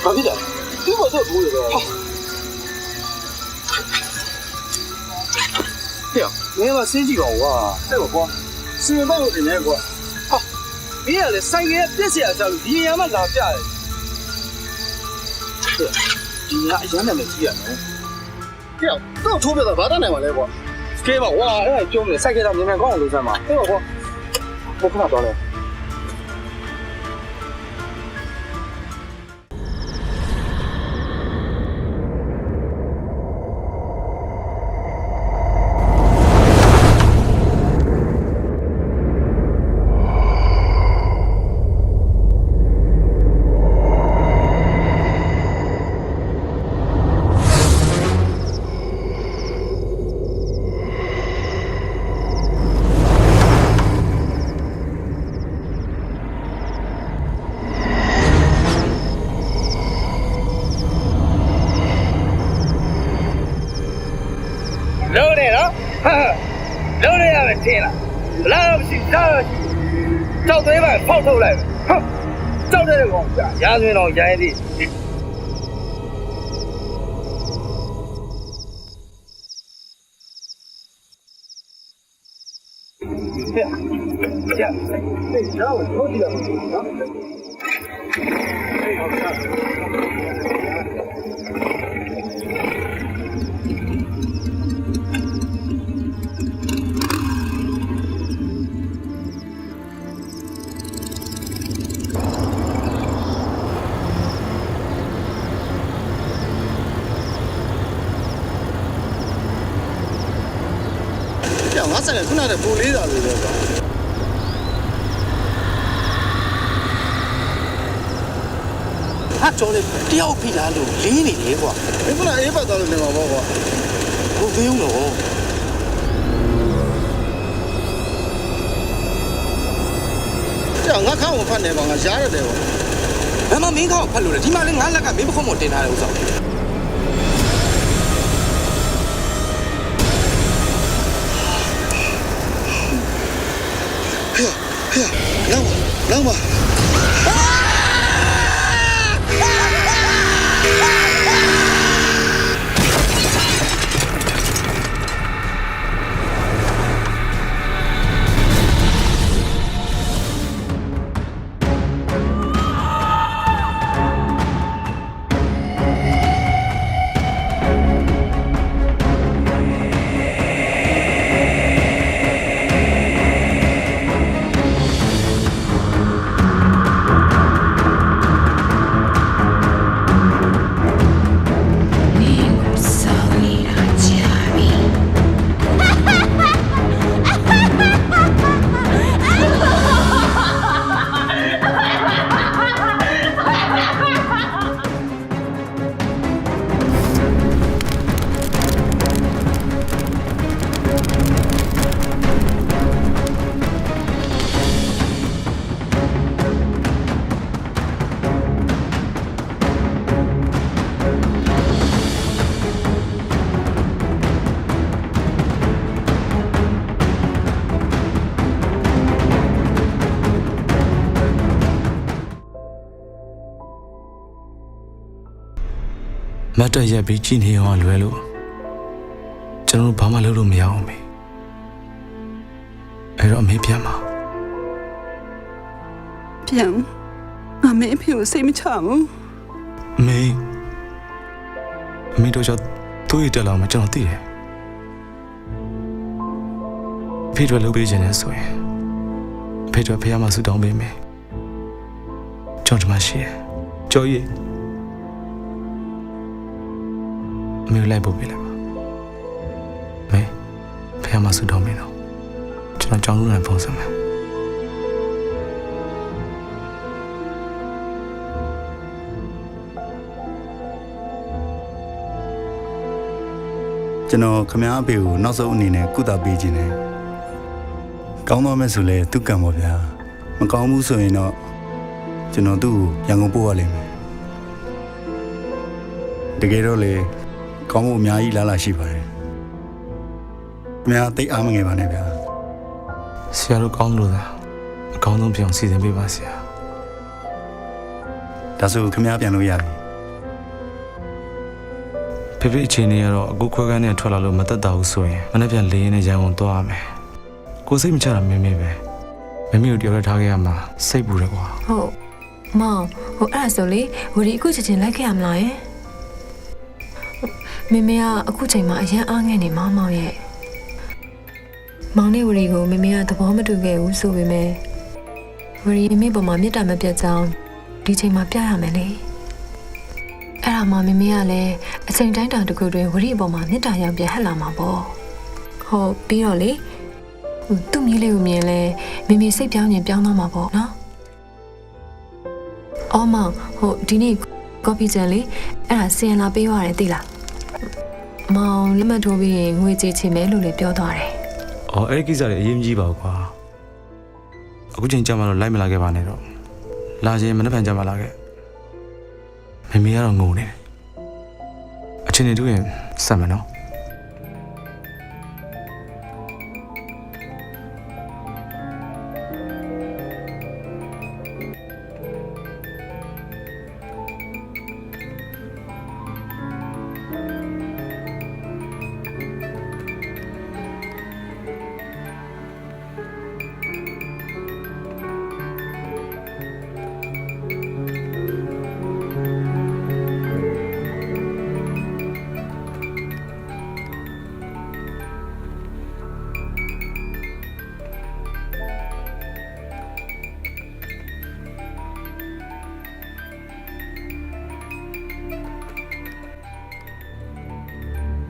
ဘာဖြစ်လဲဒီမှာတော့ဘူးလေဟောဟဲ့မင်းမစင်းကြည့်ပါဦးကွာတဲ့ကွာစင်တော့လို့တင်နေကွာဟာမင်းကလည်းဆိုင်ကပြက်စရာကြောက်လို့ဒီရမ်းမှလာပြတယ်ဒီညအရမ်းနာမည်ကြီးရနော်ဟဲ့တော့ထိုးပြတာဘာတတ်နိုင်မှာလဲကွာကဲပါဝါအဲ့ဒါကျုံးနေစိုက်ခဲ့တော့မြန်မြန်ကောင်းအောင်လုပ်စမ်းပါဟဲ့ကွာဘုခဏတော့လဲလုံးနေနော်ဟာလုံးနေရမယ်ထင်လားလာတော့မရှိကြောက်သေးပါဖောက်ထုတ်လိုက်ဟာကြောက်တဲ့ကောင်ကြာရာဇဝင်တော်ရိုင်းသည်ကြာဒီတော့ဟုတ်တယ်နော်ငါဆိုင်ကခုနကပူလေးတာလို့ပြောတာဟာကျော်လေးတယောက်ဖိလာလို့လင်းနေလေကွာဒီခုနအေးပတ်သွားလို့နေမှာပေါ့ကွာဘုံသေးဦးတော့ကြောင်ငါခေါင်းကိုဖတ်နေပါငါရားရတယ်ကွာဘယ်မှာမင်းခေါင်းကိုဖတ်လို့လဲဒီမှာလည်းငါလက်ကမင်းပခုံးမတင်ထားတယ်ဥစ္စာ浪吧。မတ်တရက်ပြီးကြည်နေအောင်လွယ်လို့ကျွန်တော်ဘာမှလုပ်လို့မရအောင်မေအဲ့တော့အမေပြန်ပါပြန်ငါမေအဖေကိုစိတ်မချဘူးအမေတို့ကြောင့်သူ့ရတက်လာမှကျွန်တော်သိတယ်ဖေတို့လုပ်ပေးခြင်းနဲ့ဆိုရင်ဖေတို့ဖေးမှဆူတောင်းပေးမယ်ကျွန်တော်မရှိတယ်ကြော်ရည်အမေလိုက်ပို့ပေးလိုက်ပါမေဖေးမှဆူတောင်းပေးတော့ကျွန်တော်ကြောင်းလို့လည်းပုံစံမယ်ကျွန်တော်ခမည်းအဖေကိုနောက်ဆုံးအနေနဲ့ကုသပေးခြင်းနဲ့ကောင်းသွားမယ်ဆိုလဲသူကံပါဗျာမကောင်းဘူးဆိုရင်တော့ကျွန်တော်သူ့ကိုရန်ကုန်ပို့ရလိမ့်မယ်တကယ်တော့လေကောင်းဖို့အများကြီးလားရှိပါတယ်ခင်ဗျာတိတ်အားမငယ်ပါနဲ့ဗျာဆရာတို့ကောင်းလို့လားအကောင်းဆုံးပြောင်းစီစဉ်ပေးပါဆရာ ဒါဆိုခင်ဗျားပြန်လို့ရပြီ ဖေဖေအချိန်လေးကတော့အခုခွဲခန်းနဲ့ထွက်လာလို့မသက်တာဘူးဆိုရင်မနေ့ပြန်လေးရင်းနဲ့ရန်ကုန်သွားရမယ်ကိုစိတ်မချတာမင်းပဲမမေကိုတယောက်တည်းထားခဲ့ရမှာစိတ်ပူတယ်ကွာ ဟုတ်မောင်ဟိုအဲ့ဒါဆိုလေဝရီအခုချက်ချင်းလိုက်ခဲ့ရမလားယင်မေမေကအခုချိန်မှာအရန်အားငယ်နေမောင်ရဲ့မောင်နဲ့ဝရီကိုမေမေကသဘောမတူခဲ့ဘူးဆိုပေမဲ့ဝရီမေပေါ်မှာမေတ္တာမပြတ်ကြောင်းဒီချိန်မှာပြရမယ်လေအဲ့ဒါမှမေမေကလည်းအချိန်တိုင်းတာတစ်ခုတွင်ဝရီအပေါ်မှာမေတ္တာရောက်ပြဟက်လာမှာပေါ့ဟုတ်ပြီးတော့လေသူ့မြေးလေးကိုမြင်လဲမေမေစိတ်ပြောင်းရင်ပြောင်းသွားမှာပေါ့နော်အော်မောင်ဟိုဒီနေ့ကော်ဖီဂျန်လေးအဲ့ဒါစီရင်လာပေးရတယ်သိလားမောင်လက်မှတ်ထိုးပြီးရင်ငွေကြေးချေမယ်လို့လည်းပြောသွားတယ် အော်အဲ့ဒီကိစ္စတွေအရင်ကြီးပါကွာအခုချိန်ကြာမှတော့လိုက်မလာခဲ့ပါနဲ့တော့လာချင်းမနေ့ပြန်ကြာမှလာခဲ့မမေကတော့ငုံနေတယ်အချင်းတွေတူရင်ဆက်မယ်နော်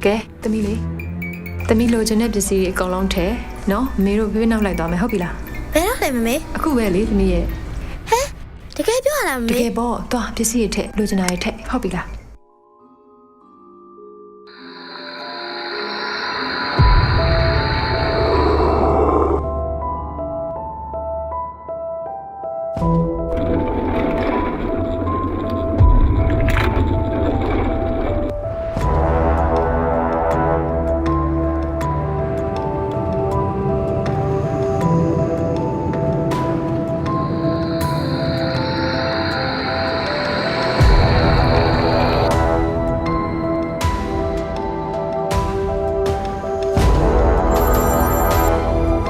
ကဲသမီးလေးသမီးလိုချင်တဲ့ပစ္စည်းတွေအကုန်လုံးထဲနော်မေတို့ဖေးနောက်လိုက်သွားမယ်ဟုတ်ပြီလား ဘယ်တော့လဲမမေ အခုပဲလေသမီးရဲ့ တကယ်ပြောရလားမ တ မေ ကယ်ပေါ့သွားပစ္စည်းတွေထဲလိုချင်တာတွေထဲဟုတ်ပြီလား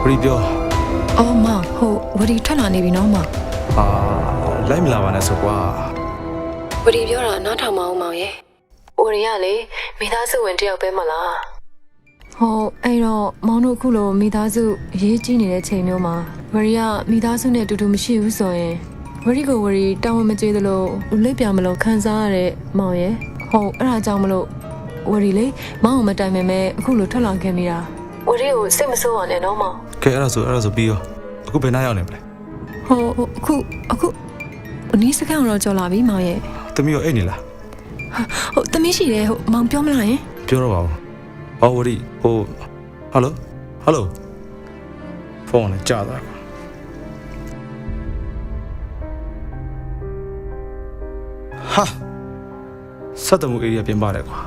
ဘရီပြော အော်မောင်ဟိုဝရီထွက်လာနေပြီနော်မောင် အာလိုက်မလာပါနဲ့ဆိုကွာ ဝရီပြောတာနားထောင်မအောင်မောင်ရဲ့ဝရီကလေမိသားစုဝင်တယောက်ပဲမလားဟိုအဲ့တော့မောင်တို့အခုလိုမိသားစုအရေးကြီးနေတဲ့ချိန်မျိုးမှာဝရီကမိသားစုနဲ့အတူတူမရှိဘူးဆိုရင်ဝရီကိုဝရီတောင်းဝမကျေးသလိုလိပ်ပြမလို့ခံစားရတဲ့မောင်ရဲ့ဟုတ်အဲ့ဒါကြောင့်မလို့ဝရီလေမောင်ကိုမတိုင်မမဲအခုလိုထွက်လာခဲ့မိတာဝရီကိုစိတ်မဆိုးပါနဲ့နော်မောင် ကဲအဲ့ဒါဆိုပြီးရောအခုဘယ်နှရောက်နေမလဲ ဟိုအခုအနည်းစကန်တော့ကြော်လာပြီမောင်ရဲ့ သမီးရောအိတ်နေလား ဟိုသမီးရှိတယ်ဟိုမောင်ပြောမလားယင် ပြောတော့ပါဦးအော်ဝရီဟိုဟယ်လိုဖုန်းနဲ့ကြာသွားဟာစက်တမှု area ပြင်ပါတယ်ကွာ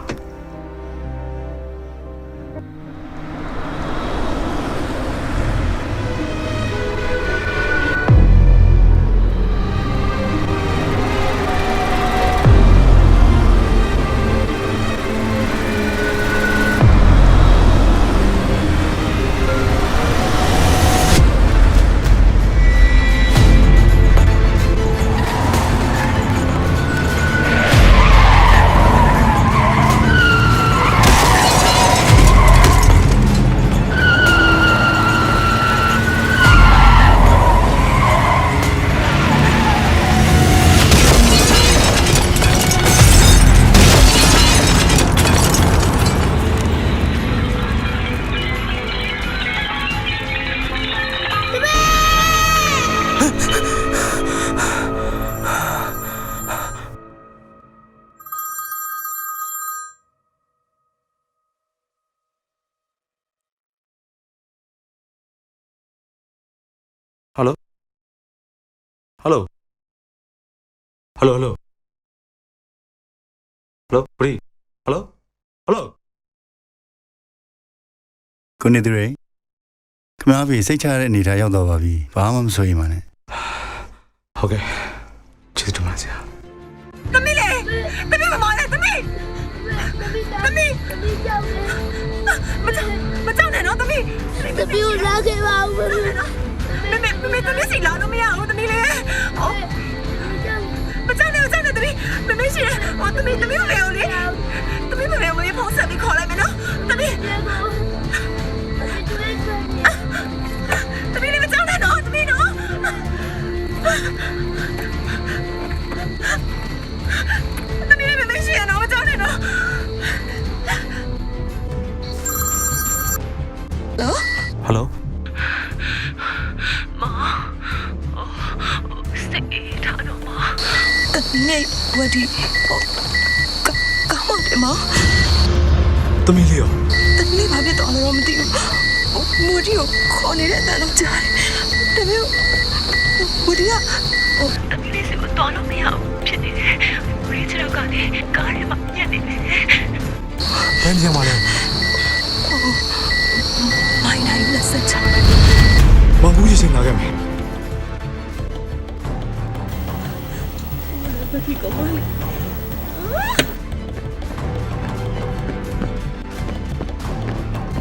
ဟယ်လိုဘရီဟယ်လို ကိုနေသူရေခင်ဗျားပြီစိတ်ချရတဲ့အနေထားရောက်တော့ပါပြီဘာမှမစိုးရိမ်ပါနဲ့ ဟုတ်ကဲ့ကျေးဇူးတင်ပါဆရာ သမီးလေသမီးမမနဲ့သမီးမကြောက်နဲ့နော်သမီး တပီကိုလာခဲ့ပါဦး မမေသမီးစီလာလို့မရဘူးသမီးလေမကြောက်နဲ့သမီးမမေရှိတယ်ဟောသမီးကိုလေလေသမီးမမေကိုဖုန်းဆက်ပြီးခေါ်လိုက်မယ်နော်သမီးလေးမကြောက်နဲ့နော်သမီးနော်သမီးလေးမမရှိရနော်မကြောက်နဲ့နော်ဟယ်လို နေဝဒီကောင်းတယ်မ သမီးလေးရော သမီးဘာဖြစ်တော့လဲမသိဘူးမူဒီကိုခေါ်နေတဲ့အတန်လုံးကြားတယ်ဒါပေမဲ့မူဒီကသမီးလေးစတော့လို့မရဘူးဖြစ်နေတယ်မူဒီချတော့ကလည်းကားထဲမှာညက်နေတယ် ဘယ်နေရာမှာလဲ မိုင်းနိုင်လက်ဆက်ချ မောင်ဘူးကြီးချိန်လာခဲ့မယ်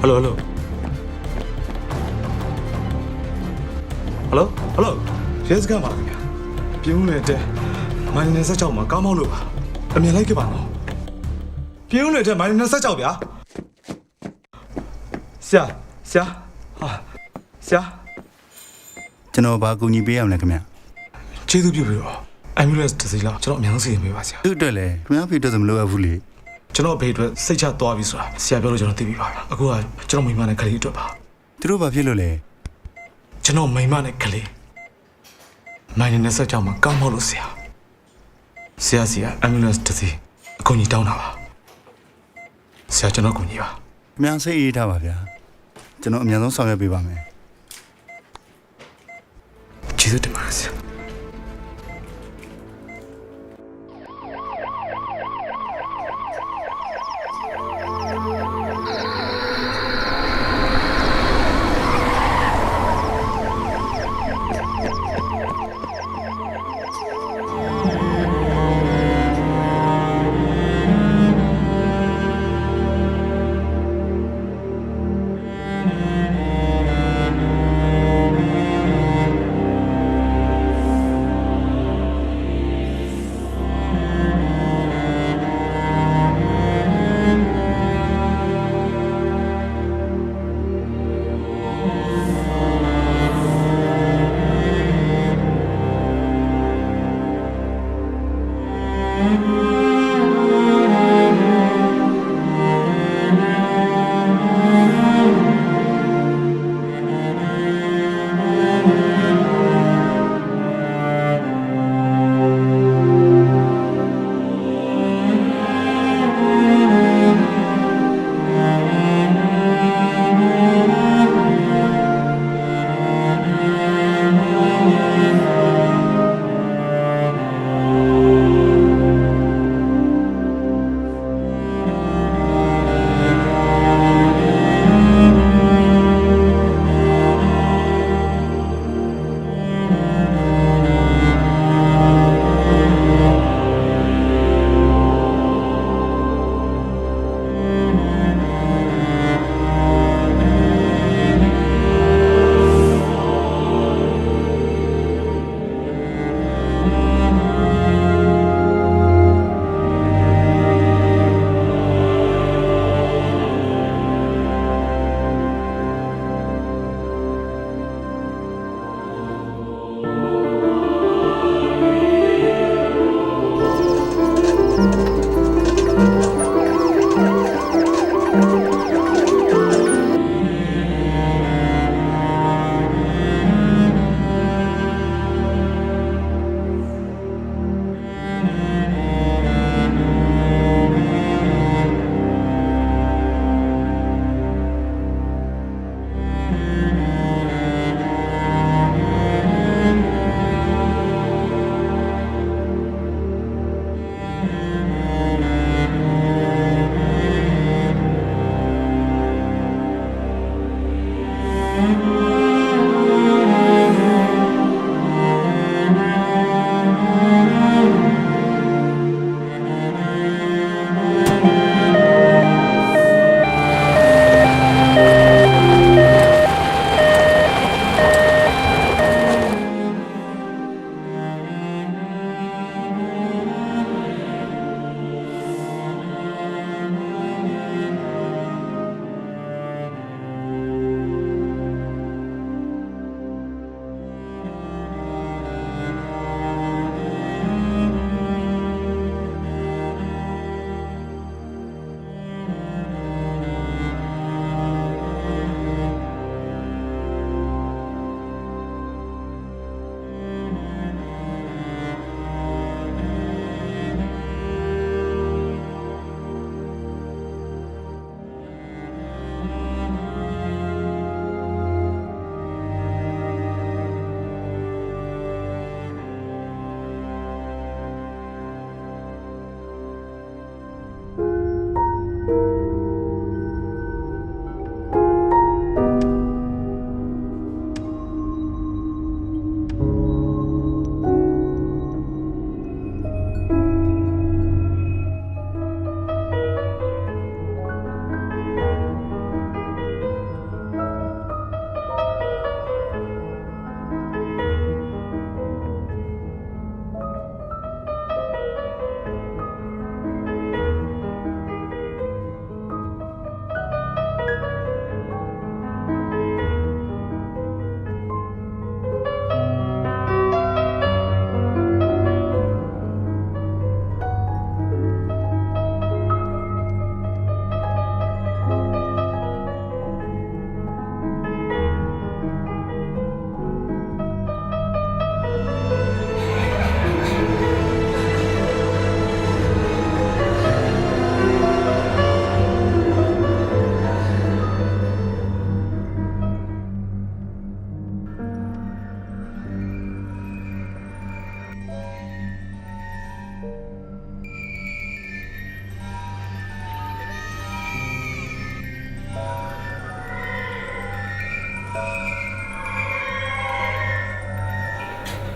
ဟယ်လိုရဲစခန်းပါခင်ဗျာပြင်းဦးနယ်တဲ့မိုင်း26မှာကားမောက်လို့ပါအမြင်လိုက်ခဲ့ပါနော်ပြင်းဦးနယ်တဲ့မိုင်း26ဗျာဆရာ ကျွန်တော်ဘာကူညီပေးရမလဲခင်ဗျ ကျေးဇူးပြုပြီးတော့ ambulance တစ်စီးလောက်ကျွန်တော်အများဆုံးစီရင်ပေးပါဆရာ သူ့အတွက်လည်းခင်ဗျားဖေအတွက်ဆိုမလိုအပ်ဘူးလေ ကျွန်တော်အဖေအတွက်စိတ်ချသွားပြီဆိုတာဆရာပြောလို့ကျွန်တော်သိပြီပါအခုကကျွန်တော်မိမနဲ့ကလေးအတွက်ပါ သူတို့ဘာဖြစ်လို့လဲ ကျွန်တော်မိမနဲ့ကလေးမိုင်းနဲ့ဆက်ကြောင်မှာကောင်းမောက်လို့ဆရာစီက ambulance တစ်စီးအကူကြီးတောင်းတာပါဆရာကျွန်တော်ကူညီပါ ခင်ဗျားစိတ်အေးထားပါဗျာကျွန်တော်အများဆုံးဆောင်ရွက်ပေးပါမယ် ကျေးဇူးတင်ပါတယ်ဆရာ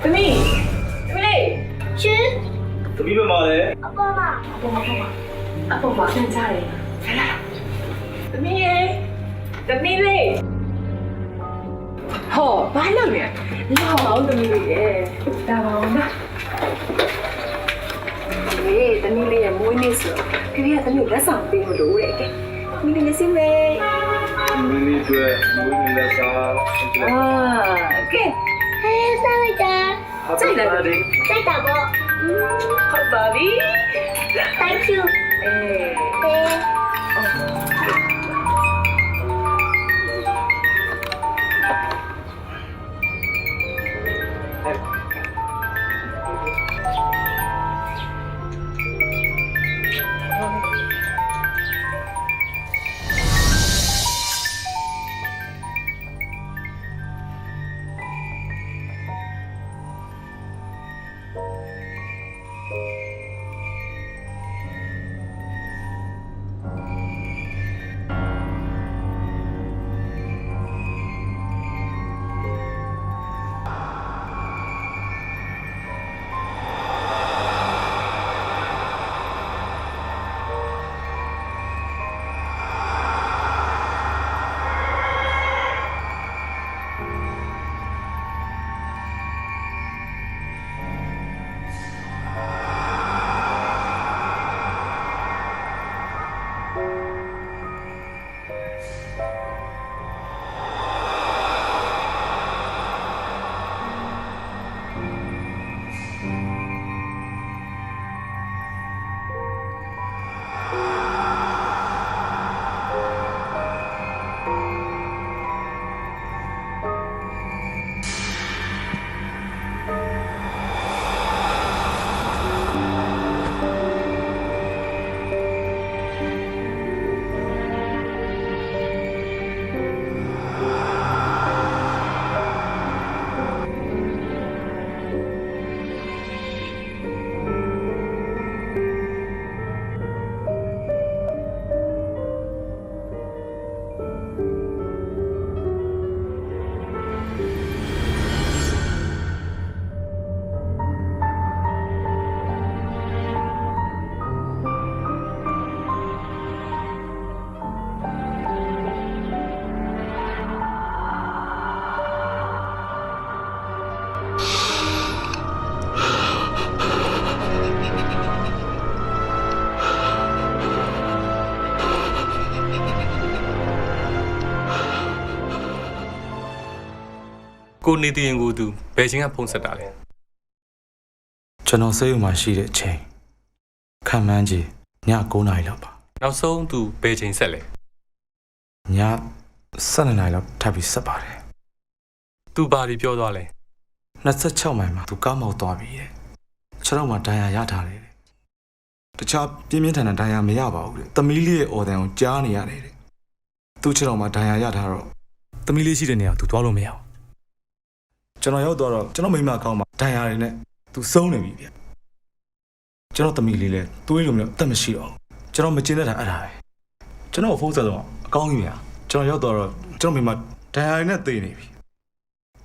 သမီးလေး ရှင် သမီးဘယ်မှာလဲ အပေါ်မှာ အပေါ်မှာဆန်းကြတယ်သမီးလေးဟောဘာလုပ်လဲလာအောင်သမီးလေးရဲ့ဒါပါအောင်နော်သမီးလေးရဲ့မွေးနေ့ဆိုခရီးကသမီးကိုလက်ဆောင်ပေးလို့တဲ့ကဲသမီးလေးစင်းမေး မင်းလေးတွေ့မွေးနေ့လက်စား ကဲ ဟဲ့ဆက်လိုက်တာ စိတ်လာတယ် စိတ်တာပေါ့ ဟုတ်ပါပြီ thank you ဟဲ့ ကိုနေတင်ကိုသူဘယ်ချိန်ကဖုန်းဆက်တာလဲ ကျွန်တော်စိတ်ဥမှာရှိတဲ့အချိန်ခံမှန်းကြည့်ည9 နာရီလောက်ပါ နောက်ဆုံးသူဘယ်ချိန်ဆက်လဲ ည12 နာရီလောက်ထပ်ပြီးဆက်ပါတယ် သူဘာတွေပြောသွားလဲ 26 မိုင်မှာသူကားမောက်သွားပြီတဲ့ခြေထောက်မှာဒဏ်ရာရထားတယ်တဲ့တခြားပြင်းပြင်းထန်ထန်ဒဏ်ရာမရပါဘူးတဲ့သမီးလေးရဲ့အော်တန်ကိုကြားနေရတယ်တဲ့သူ့ခြေထောက်မှာဒဏ်ရာရထားတော့သမီးလေးရှိတဲ့နေရာသူသွားလို့မရဘူးကျွန်တော်ရောက်သွားတော့ကျွန်တော်မိမကောင်းမှာဒဏ်ရာတွေနဲ့သူဆုံးနေပြီဗျကျွန်တော်သမီးလေးလည်းတွေးလို့မရအသက်မရှိတော့ကျွန်တော်မကျင်တတ်တာအဲ့ဒါပဲကျွန်တော်ဖုန်းဆက်တော့အကောင်းကြီးဗျကျွန်တော်ရောက်သွားတော့ကျွန်တော်မိမဒဏ်ရာတွေနဲ့သေနေပြီ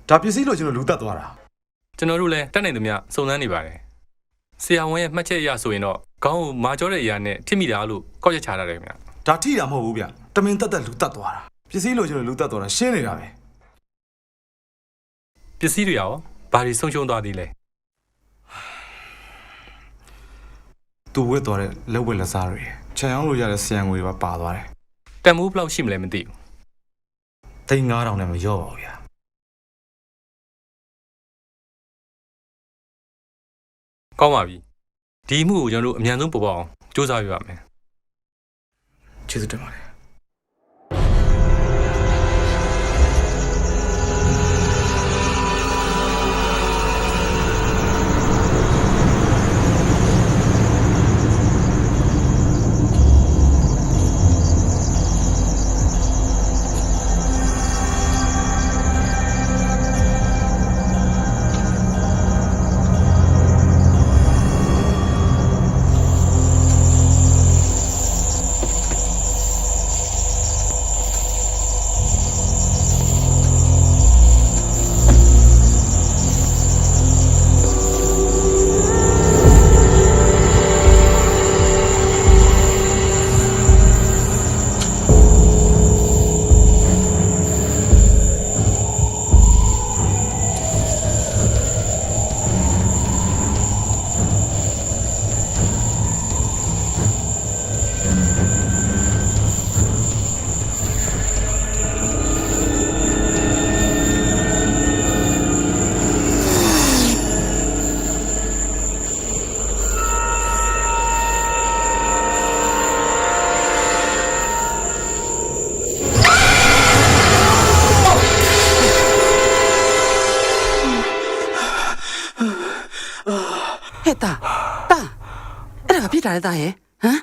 ဒါပစ္စည်းလို့ကျွန်တော်လူတက်သွားတာ ကျွန်တော်တို့လည်းတက်နိုင်သမျှစုံစမ်းနေပါတယ်ဆရာဝန်ရဲ့မှတ်ချက်အရဆိုရင်တော့ခေါင်းကိုမာကျောတဲ့အရာနဲ့ထိမိတာလို့ကောက်ချက်ချထားတယ်ခင်ဗျ ဒါထိတာမဟုတ်ဘူးဗျတမင်တက်တက်လူတက်သွားတာပစ္စည်းလို့ကျွန်တော်လူတက်သွားတာရှင်းနေတာပဲ ပစ္စည်းတွေရောဘာတွေဆုံးရှုံးသွားသေးလဲ သူဝတ်သွားတဲ့လက်ဝတ်လက်စားတွေခြံအောင်လို့ရတဲ့ဆီယံငွေတွေပါသွားတယ် တန်မိုးဘယ်လောက်ရှိမလဲမသိဘူး သိန်း9000နဲ့မရော့ပါဘူးဗျာ ကောင်းပါပြီဒီမှုကိုကျွန်တော်တို့အမြန်ဆုံးပေါ်ပေါက်အောင်စူးစမ်းပြပါမယ် ကျေးဇူးတင်ပါတယ် တာလဲသားရဲ့ဟမ်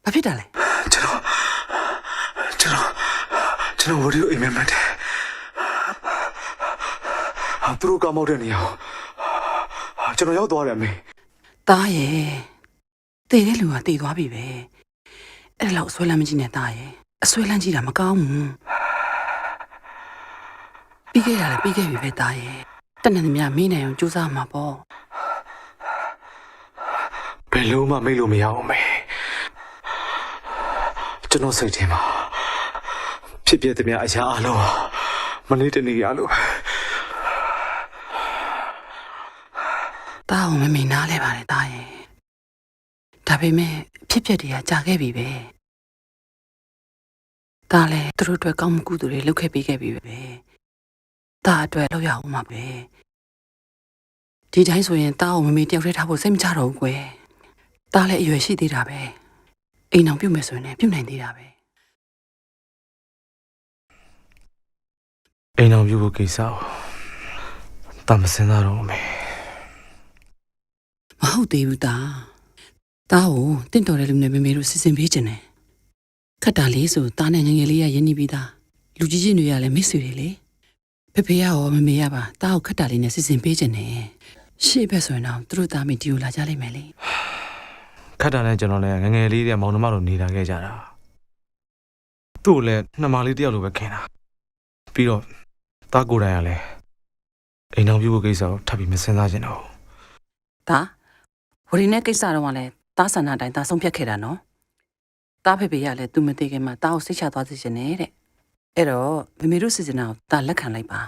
ဘာဖြစ်တာလဲ ကျွန်တော်ဝီဒီယိုအိမ်မက်မှတ်တယ်သူတို့ကမောက်တဲ့နေရာကျွန်တော်ရောက်သွားတယ်အမေ သားရဲ့တည်တဲ့လူကတည်သွားပြီပဲအဲ့လောက်အဆွဲလန်းမကြည့်နဲ့သားရဲ့အဆွဲလန်းကြည့်တာမကောင်းဘူးပြီးခဲ့ရတယ်ပြီးခဲ့ပြီပဲသားရဲ့တနေ့သမီးမင်းနိုင်အောင်ကြိုးစားမှာပေါ့ ဘယ်လုံးမှမေ့လို့မရအောင်မေကျွန်တော်စိတ်ထဲမှာဖြစ်ပြတဲ့မြအရာအလုံးမနေ့တနေ့ရလို့ တားအောင်မမေနားလဲပါတယ်တားရဲ့ဒါပေမဲ့ဖြစ်ဖြစ်တွေကကြာခဲ့ပြီပဲတားလဲသူတို့အတွက်ကောင်းမှုကုသိုလ်တွေလုပ်ခဲ့ပေးခဲ့ပြီပဲတားအတွက်လုပ်ရအောင်မှာပဲဒီတိုင်းဆိုရင်တားအောင်မမေတယောက်တည်းထားဖို့စိတ်မချတော့ဘူးကွယ်တားလဲအရွယ်ရှိသေးတာပဲအိမ်အောင်ပြုတ်မယ်ဆိုရင်လည်းပြုတ်နိုင်သေးတာပဲ အိမ်အောင်ပြုဖို့ကိစ္စကိုတမစင်သားတော့မေ မဟုတ်သေးဘူးတားကိုတင့်တော်တဲ့လူနဲ့မမေတို့စစ်စင်ပေးခြင်းနဲ့ခက်တာလေးဆိုတားနဲ့ငငယ်လေးရရင်းနှီးပြီးသားလူကြီးချင်းတွေကလည်းမိတ်ဆွေတွေလေဖေဖေရောမမေရပါတားကိုခက်တာလေးနဲ့စစ်စင်ပေးခြင်းနဲ့ရှေ့ဘက်ဆိုရင်တော့သူတို့သားမိဒီကိုလာကြလိမ့်မယ်လေ ခတ်တာနဲ့ကျွန်တော်လည်းငငယ်လေးတဲ့မောင်နှမလိုနေတာခဲ့ကြတာသူ့ကိုလည်းနှမလေးတယောက်လိုပဲခင်တာပြီးတော့တားကိုယ်တိုင်ကလည်းအိမ်အောင်ပြုဖို့ကိစ္စကိုထပ်ပြီးမစင်စားချင်တော့ ဒါဝရီနဲ့ကိစ္စတော့ကလည်းတားဆန္ဒတိုင်းတားဆုံးဖြတ်ခဲ့တာနော်တားဖေဖေရလည်းသူမသိခင်မှာတားကိုစိတ်ချသွားစေချင်နေတဲ့အဲ့တော့မမေတို့စီစဉ်တာကိုတားလက်ခံလိုက်ပါ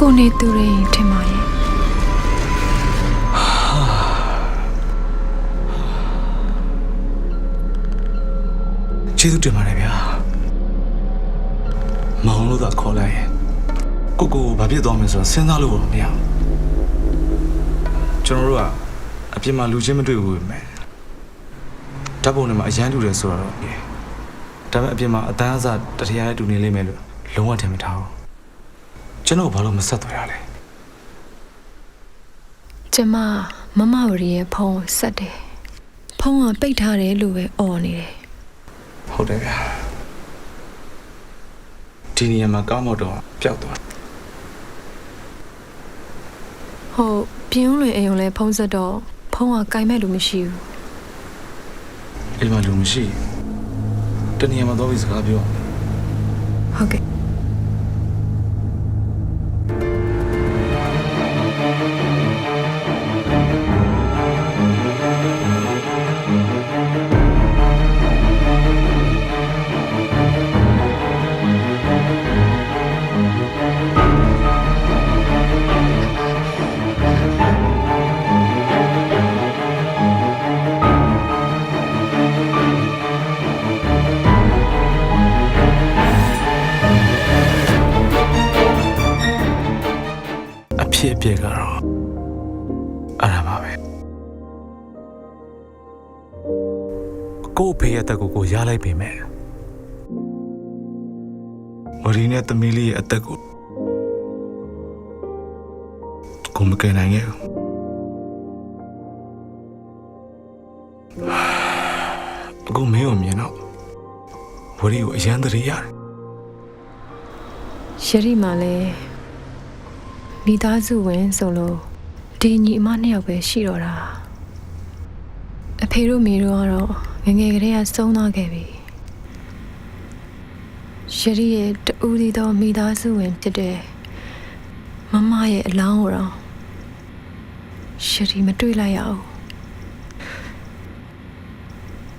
ကိုနေသူတွေထင်ပါရဲ့ ကျေးဇူးတင်ပါတယ်ဗျာမောင်လို့သာခေါ်လိုက်ရင်ကိုဘာဖြစ်သွားမလဲဆိုတော့စဉ်းစားလို့မရဘူးကျွန်တော်တို့ကအပြင်မှာလူချင်းမတွေ့ဘူးပဲဓာတ်ပုံထဲမှာအရန်တူတယ်ဆိုတော့ဒါပေမဲ့အပြင်မှာအတန်းအစားတထရတူနေလိမ့်မယ်လို့လုံးဝထင်မထားဘူးကျွန်တော်ဘာလို့မဆက်သွယ်ရလဲ ကျမမဝရီရဲ့ဖုန်းဆက်တယ်ဖုန်းကပိတ်ထားတယ်လို့ပဲអော်နေတယ် ဟုတ်တယ်ဗျာဒီနေရာမှာကောင်းမတော့ပျောက်သွား ဟုတ်ပြင်းဦးလွင်အိမ်ုံလဲဖုန်းဆက်တော့ဖုန်းကကင်မဲ့လို့မရှိဘူး အိမ်မှာလူမရှိတနေရာမှာတော့ပြီးစကားပြော ဟုတ်ကဲ့ ဟ ပြက်ကတော့အဲ့ဒါပါပဲကို့ဖေရဲ့အသက်ကိုရလိုက်ပေမဲ့ဝရီနဲ့သမီးလေးရဲ့အသက်ကိုမကယ်နိုင်ခဲ့ဘူးအခုမင်းကိုမြင်တော့ဝရီကိုအရန်တရရတယ် ရှရီမှလည်းမိသားစုဝင်ဆိုလို့ဒီညီအမနှစ်ယောက်ပဲရှိတော့တာအဖေတို့မိတို့ကတော့ငယ်ငယ်ကတည်းကဆုံးသွားခဲ့ပြီရှရီရဲ့တူဒီတော့မိသားစုဝင်ဖြစ်တဲ့မမရဲ့အလောင်းကိုတော့ရှရီမတွေ့လိုက်ရအောင်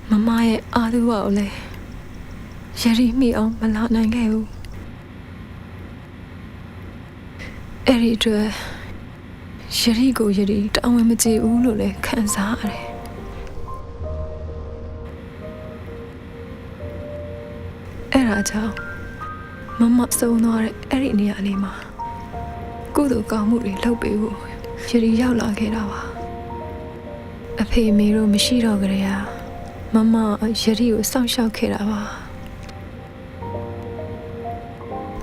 မမရဲ့အားသူကိုလည်းရှရီမိအောင်မလာနိုင်ခဲ့ဘူးအဲ့ဒီအတွက်ရှရီကိုယရီတောင်းဝင်မကြည့်ဘူးလို့လည်းခံစားရတယ်အဲ့ဒါကြောင့်မမဆုံးသွားတဲ့အဲ့ဒီနေရာလေးမှာကုသိုလ်ကောင်းမှုတွေလုပ်ပေးဖို့ယရီရောက်လာခဲ့တာပါအဖေမေတို့မရှိတော့ကြရမမယရီကိုစောင့်ရှောက်ခဲ့တာပါ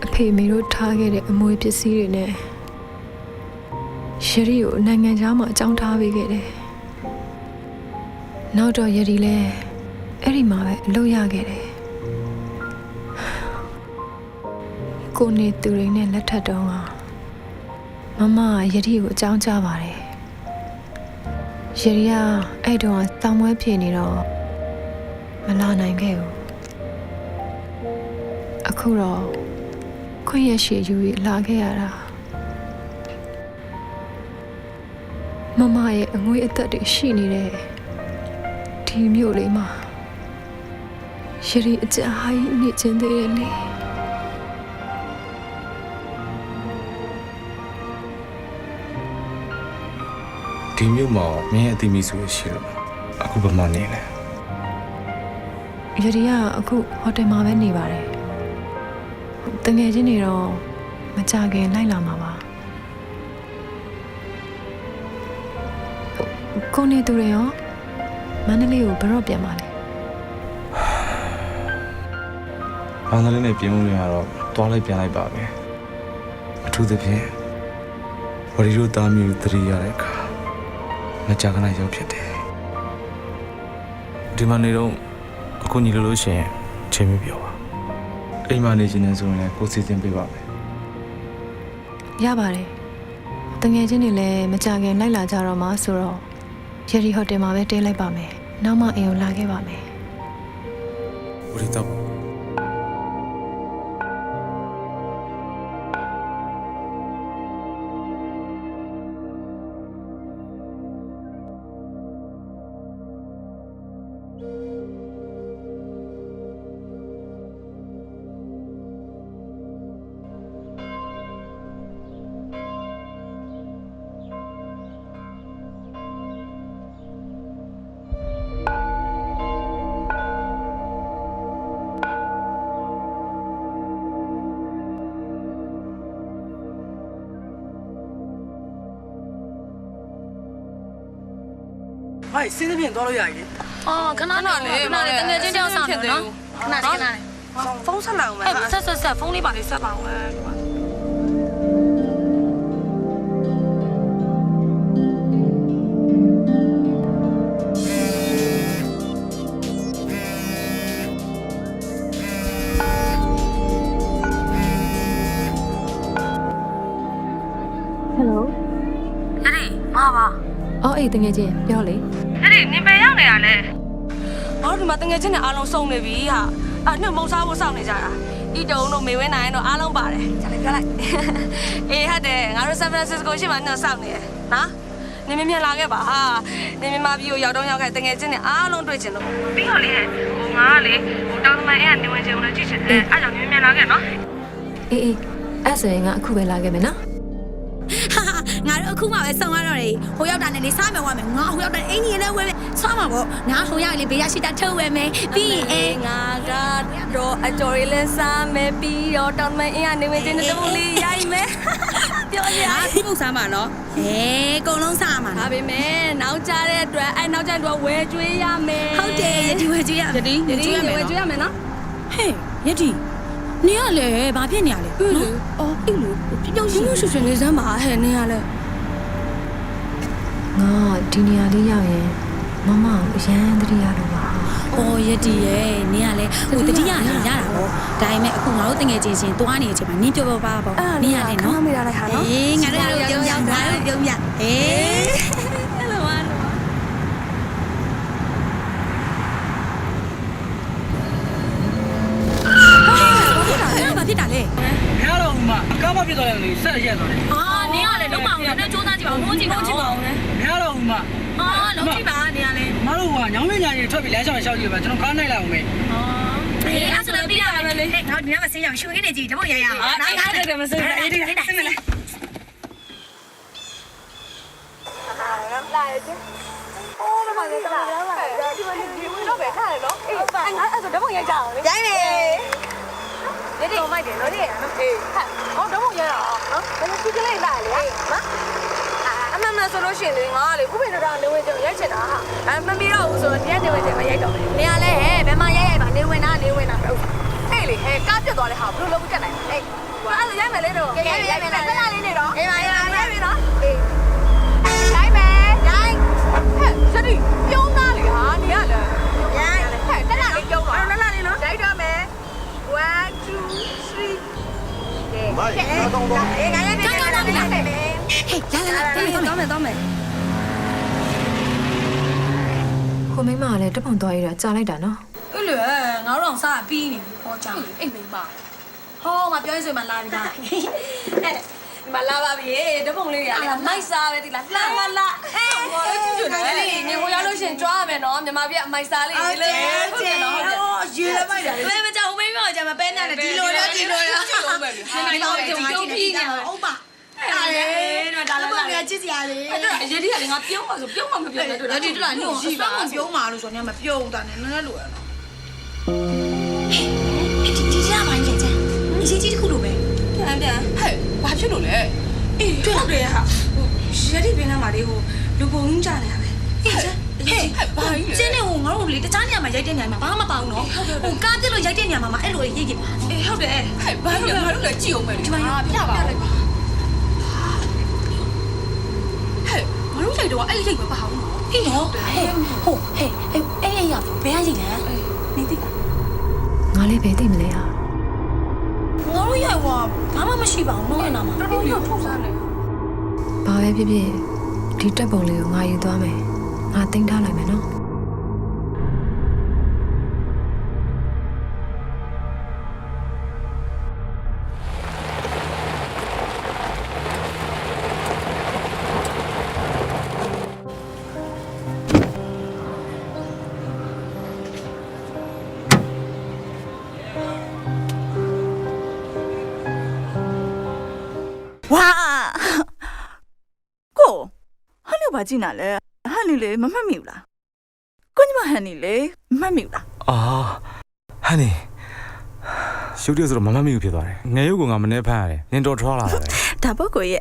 အဖေမေတို့ထားခဲ့တဲ့အမွေပစ္စည်းတွေနဲ့ယရီကိုနိုင်ငံခြားမှာအကြောင်းထားပေးခဲ့တယ်။နောက်တော့ယရီလည်းအဲ့ဒီမှာပဲအလုပ်ရခဲ့တယ်။ကိုနေသူတွေနဲ့လက်ထပ်တော့မမယရီကိုအကြောင်းကြားပါတယ်။ယရီကအဲ့တော့တောင်ပွဲပြေနေတော့မလာနိုင်ခဲ့ဘူး။အခုတော့ခွင့်ရရှိယူလာခဲ့ရတာမမရဲ့အငွေအသက်တွေရှိနေတဲ့ဒီမြို့လေးမှာယရီအကြဟိုင်းနေချင်းသေးတယ်လေ ဒီမြို့မှာမင်းရဲ့အတိမိဆိုရှိလို့အခုဘယ်မှာနေလဲ ယရီကအခုဟိုတယ်မှာပဲနေပါတယ်တငယ်ချင်းတွေတော့မကြခင်လိုက်လာမှာပါကိုနေသူတွေရောမန္တလေးကိုဘယ်တော့ပြန်มาလဲ မန္တလေးနဲ့ပြင်မှုတွေကတော့တွားလိုက်ပြန်လိုက်ပါပဲအထူးသဖြင့်ဝရီတို့သားမျိုးသတိရတဲ့အခါမကြခဏရောက်ဖြစ်တယ်ဒီမှာနေတော့အခုညီလို့ရှိရင်ချိန်မပြောပါအိမ်မှာနေခြင်းနဲ့ဆိုရင်လည်းကိုစီစဉ်ပေးပါမယ် ရပါတယ်တငယ်ချင်းတွေလည်းမကြခင်လိုက်လာကြတော့မှာဆိုတော့ယရီဟိုတယ်မှာပဲတဲလိုက်ပါမယ်နောက်မှအိမ်ကိုလာခဲ့ပါမယ် ဝရီတော့ ဟိုင်စင်းသဖြင့်သွားလို့ရပြီ အော်ခဏလေးတကယ်ချင်းတယောက်ဆောင်နေနော်ခဏလေး ဖုန်းဆက်လာအောင်မယ် အဲ့ဆက်ဖုန်းလေးပါလေးဆက်ပါဦး ဟယ်လို ယရီမာပါ အော်အေးတငယ်ချင်းပြောလေ ယရီနင်ပဲရောက်နေရလဲအော်ဒီမှာတကယ်ချင်းနဲ့အားလုံးစုံနေပြီဟာအဲ့နှစ်မုံစားဖို့စောင့်နေကြတာဤတုံတို့မေဝင်းနိုင်တို့အားလုံးပါတယ်ဂျာလေးပြောလိုက်အေးဟုတ်တယ်ငါတို့ဆန်ဖရန်စစ္စကိုရှိမှညစောင့်နေရနော်နင်မြန်လာခဲ့ပါဟာနင်မြန်မာပြည်ကိုရောက်တော့ရောက်ခဲ့တကယ်ချင်းနဲ့အားလုံးတွေ့ချင်လို့ပြီးတော့လေဟိုငါကလေဟိုတောင်သမိုင်းအဲ့ကနေဝင်ချင်လို့ကြည့်ချင်တယ်အဲ့ကြောင့်နင်မြန်လာခဲ့နော် အေးအဲ့ဆိုရင်ငါအခုပဲလာခဲ့မယ်နော် ငါတို့အခုမှပဲဆောင်ရတော့တယ်ဟိုရောက်တာနဲ့လေးစားမယ်ဝမယ်ငါဟိုရောက်တာအင်ကြီးလည်းဝဲမယ်စားမှာပေါ့ငါဟိုရောက်လေဘေးရရှိတာထုတ်ဝဲမယ်ပြီးရင်ငါကတော့အတော်လေးလဲစားမယ်ပြီးတော့တောင်းမအင်းကနေဝင်ချင်းတဲ့ပုံလေးရိုက်မယ် ပြောရဒီပုတ်စားမှာနော်အကုန်လုံးစားမှာဒါပေမဲ့နောက်ကြတဲ့အတွက်နောက်ကြတဲ့အတွက်ဝယ်ကျွေးရမယ်ဟုတ်တယ်ယတိဝယ်ကျွေးရမယ်ယတိဝယ်ကျွေးရမယ်နော်ဟေးယတိနေရလေဘာဖြစ်နေရလဲနော်အော်အဲ့လိုပြောင်းရှင်းရွှေနေစမ်းပါဟဲ့နေရလဲ ငါဒီနေရာလေးရောက်ရင်မမကိုအရန်တတိယတော့ပါ ။အော်ယတိရဲ့နင်ကလည်းဟိုတတိယနေရတာပေါ့။ဒါပေမဲ့အခုငါတို့တငယ်ချင်းချင်းသွားနေတဲ့အချိန်မှာနင်ပြောပါပေါ့။နင်ရတယ်နော်။မေးရလိုက်ဟာနော်။အေးငါတို့ပြုံးရငါတို့ပြုံးရ။အေးအဲ့လိုပါဘာဖြစ်တာလဲ ဘယ်တော့မှအကားမဖြစ်သွားတယ်လေဆက်ရက်သွားတယ် ။အာနင်ကလည်းလုံးမအောင်လည်းစူးစမ်းကြည့်ပါဦး။လုံးကြည့်ပါဦး။ ဘယ်တော့မှ အာလုံးကြည့်ပါနင်ကလည်း မတို့ကညောင်းမညာကြီးထွက်ပြီးလမ်းချောင်းရှောက်ကြည့်ပါကျွန်တော်ကားနိုင်လာအောင်မေး အေးအဲ့ဆိုတော့ပြရမယ်လေ။ငါတို့ညမစင်းရအောင်ရှုပ်ခင်းနေကြည့်တမို့ရရအောင်။ငါလည်းမစင်းဘူး။အေးဒီစင်းမလား။ ရိုင်းနေဒီတော့မိုက်တယ်နော်ဒီအေးဟောတော့ရရအောင်နော်ဘယ်လိုကြည့်ကြလိုက်လာလဲနော်အမမဆိုလို့ရှိရင်လေငါကလေဥပေဒရာနေဝင်ကြရိုက်ချင်တာဟာမမီတော့ဘူးဆိုတော့တရားနေဝင်ကြမရိုက်တော့ဘူးနေရလဲဟဲ့ဘယ်မှာရိုက်ပါနေဝင်တာပဲဟုတ်ဟဲ့လေဟဲ့ကားပြတ်သွားတဲ့ဟာဘယ်လိုလုပ်ကြနိုင်လဲအေးအဲ့လိုရိုက်မယ်လေတော့ရိုက်မယ်ခဏလေးနေတော့အေးပါရိုက်ပြီနော်အေးရိုက်မယ်ရိုက်ဟဲ့စတိပြုံးသားလေဟာနေရလဲရိုက်ဟဲ့တက်လာလေးပြုံးတော့တက်လာလေးနော်ရိုက်တော့မယ် 1 2 3မိုက်တော့တော့အေးငါလည်းပြန်လာမယ်ဟေးလာတော့မယ် ကိုမိမကလည်းတက်ပုံသွားရတာကြာလိုက်တာနော် အဲ့လေငါတို့အောင်စားပြီးနေဟောကြောင်အိမ်မိမဟောငါပြောရင်ဆိုမှလာပြီလားအဲ့မလာပါပြီတပုံလေးရမိုက်စားပဲဒီလားလာအေးဟောကြည့်ကြတယ်နေဟိုရောက်လို့ရှင်ကြွားရမယ်နော်မြန်မာပြည်အမိုက်စားလေးလေဟုတ်တယ်နော်ဟုတ်တယ်ရေလည်းမိုက်တယ်လေမကြောက်ဟိုမိမကကြာမပဲနဲ့ဒီလိုရောဒီလိုရောဒီလိုပဲလေဒီလိုပြုံးပြီးနေဟုတ်ပါအဲ့ဒါတော့ဒါလည်းကြည့်စရာလေအဲ့ဒါအရေးကြီးတယ်ငါပြုံးပါဆိုပြုံးမှမပြုံးနဲ့တို့ဒါဒီတို့လားညို့ရှိပါပြုံးမှာလို့ဆိုနေမှာပြုံးတာနဲ့နည်းနည်းလိုရနော်ဒီကြမ်းပါကြမ်းကြမ်းအရေးကြီးတစ်ခုလိုပဲပြန်ဟဲ့ဘာဖြစ်လို့လဲအေးတွေ့တယ်ဟာဟိုရတိပင်ထဲမှာလေဟိုလူပုံကြီးကြနေတာပဲအေးဘာကြီးလဲကျင်းနေဟိုငါတို့လေတခြားနေရာမှာရိုက်တဲ့နေရာမှာဘာမှမပေါအောင်နော်ဟိုကားပြစ်လို့ရိုက်တဲ့နေရာမှာအဲ့လိုရိတ်ကြပါအေးဟုတ်တယ်ဟဲ့ဘာလို့ငါတို့လည်းကြည့်အောင်မယ်ဒီမှာပြပါဦးဟဲ့ငါတို့ရိုက်တော့အဲ့ရိတ်ပဲပါအောင်နော်ဟေးနော်ဟိုဟဲ့အဲ့ရဘယ်ရရိတ်လဲနေသိလား ငါလည်းပဲသိမလဲဟာ ငါတို့ရိုက်ဟောဘာမှမရှိပါဘူးနော်အဲ့နာမှာတော်တော်ထုတ်စားနေ ဘာပဲဖြစ်ဖြစ်ဒီတက်ပုံလေးကိုငါယူသွားမယ်ငါတင်ထားလိုက်မယ်နော် ဝါကိုဟန်နီဘာကြည့်နေလဲဟန်နီလေမမှတ်မိဘူးလားကိုညီမဟန်နီလေမမှတ်မိဘူးလား အာဟန်နီရှုပ်ရဆိုတော့မမမီဘူးဖြစ်သွားတယ်ငယ်ရုပ်ကငါမနေဖမ်းရတယ်နင်တော်ထွားလာတာပဲ ဒါပေါ့ကိုရဲ့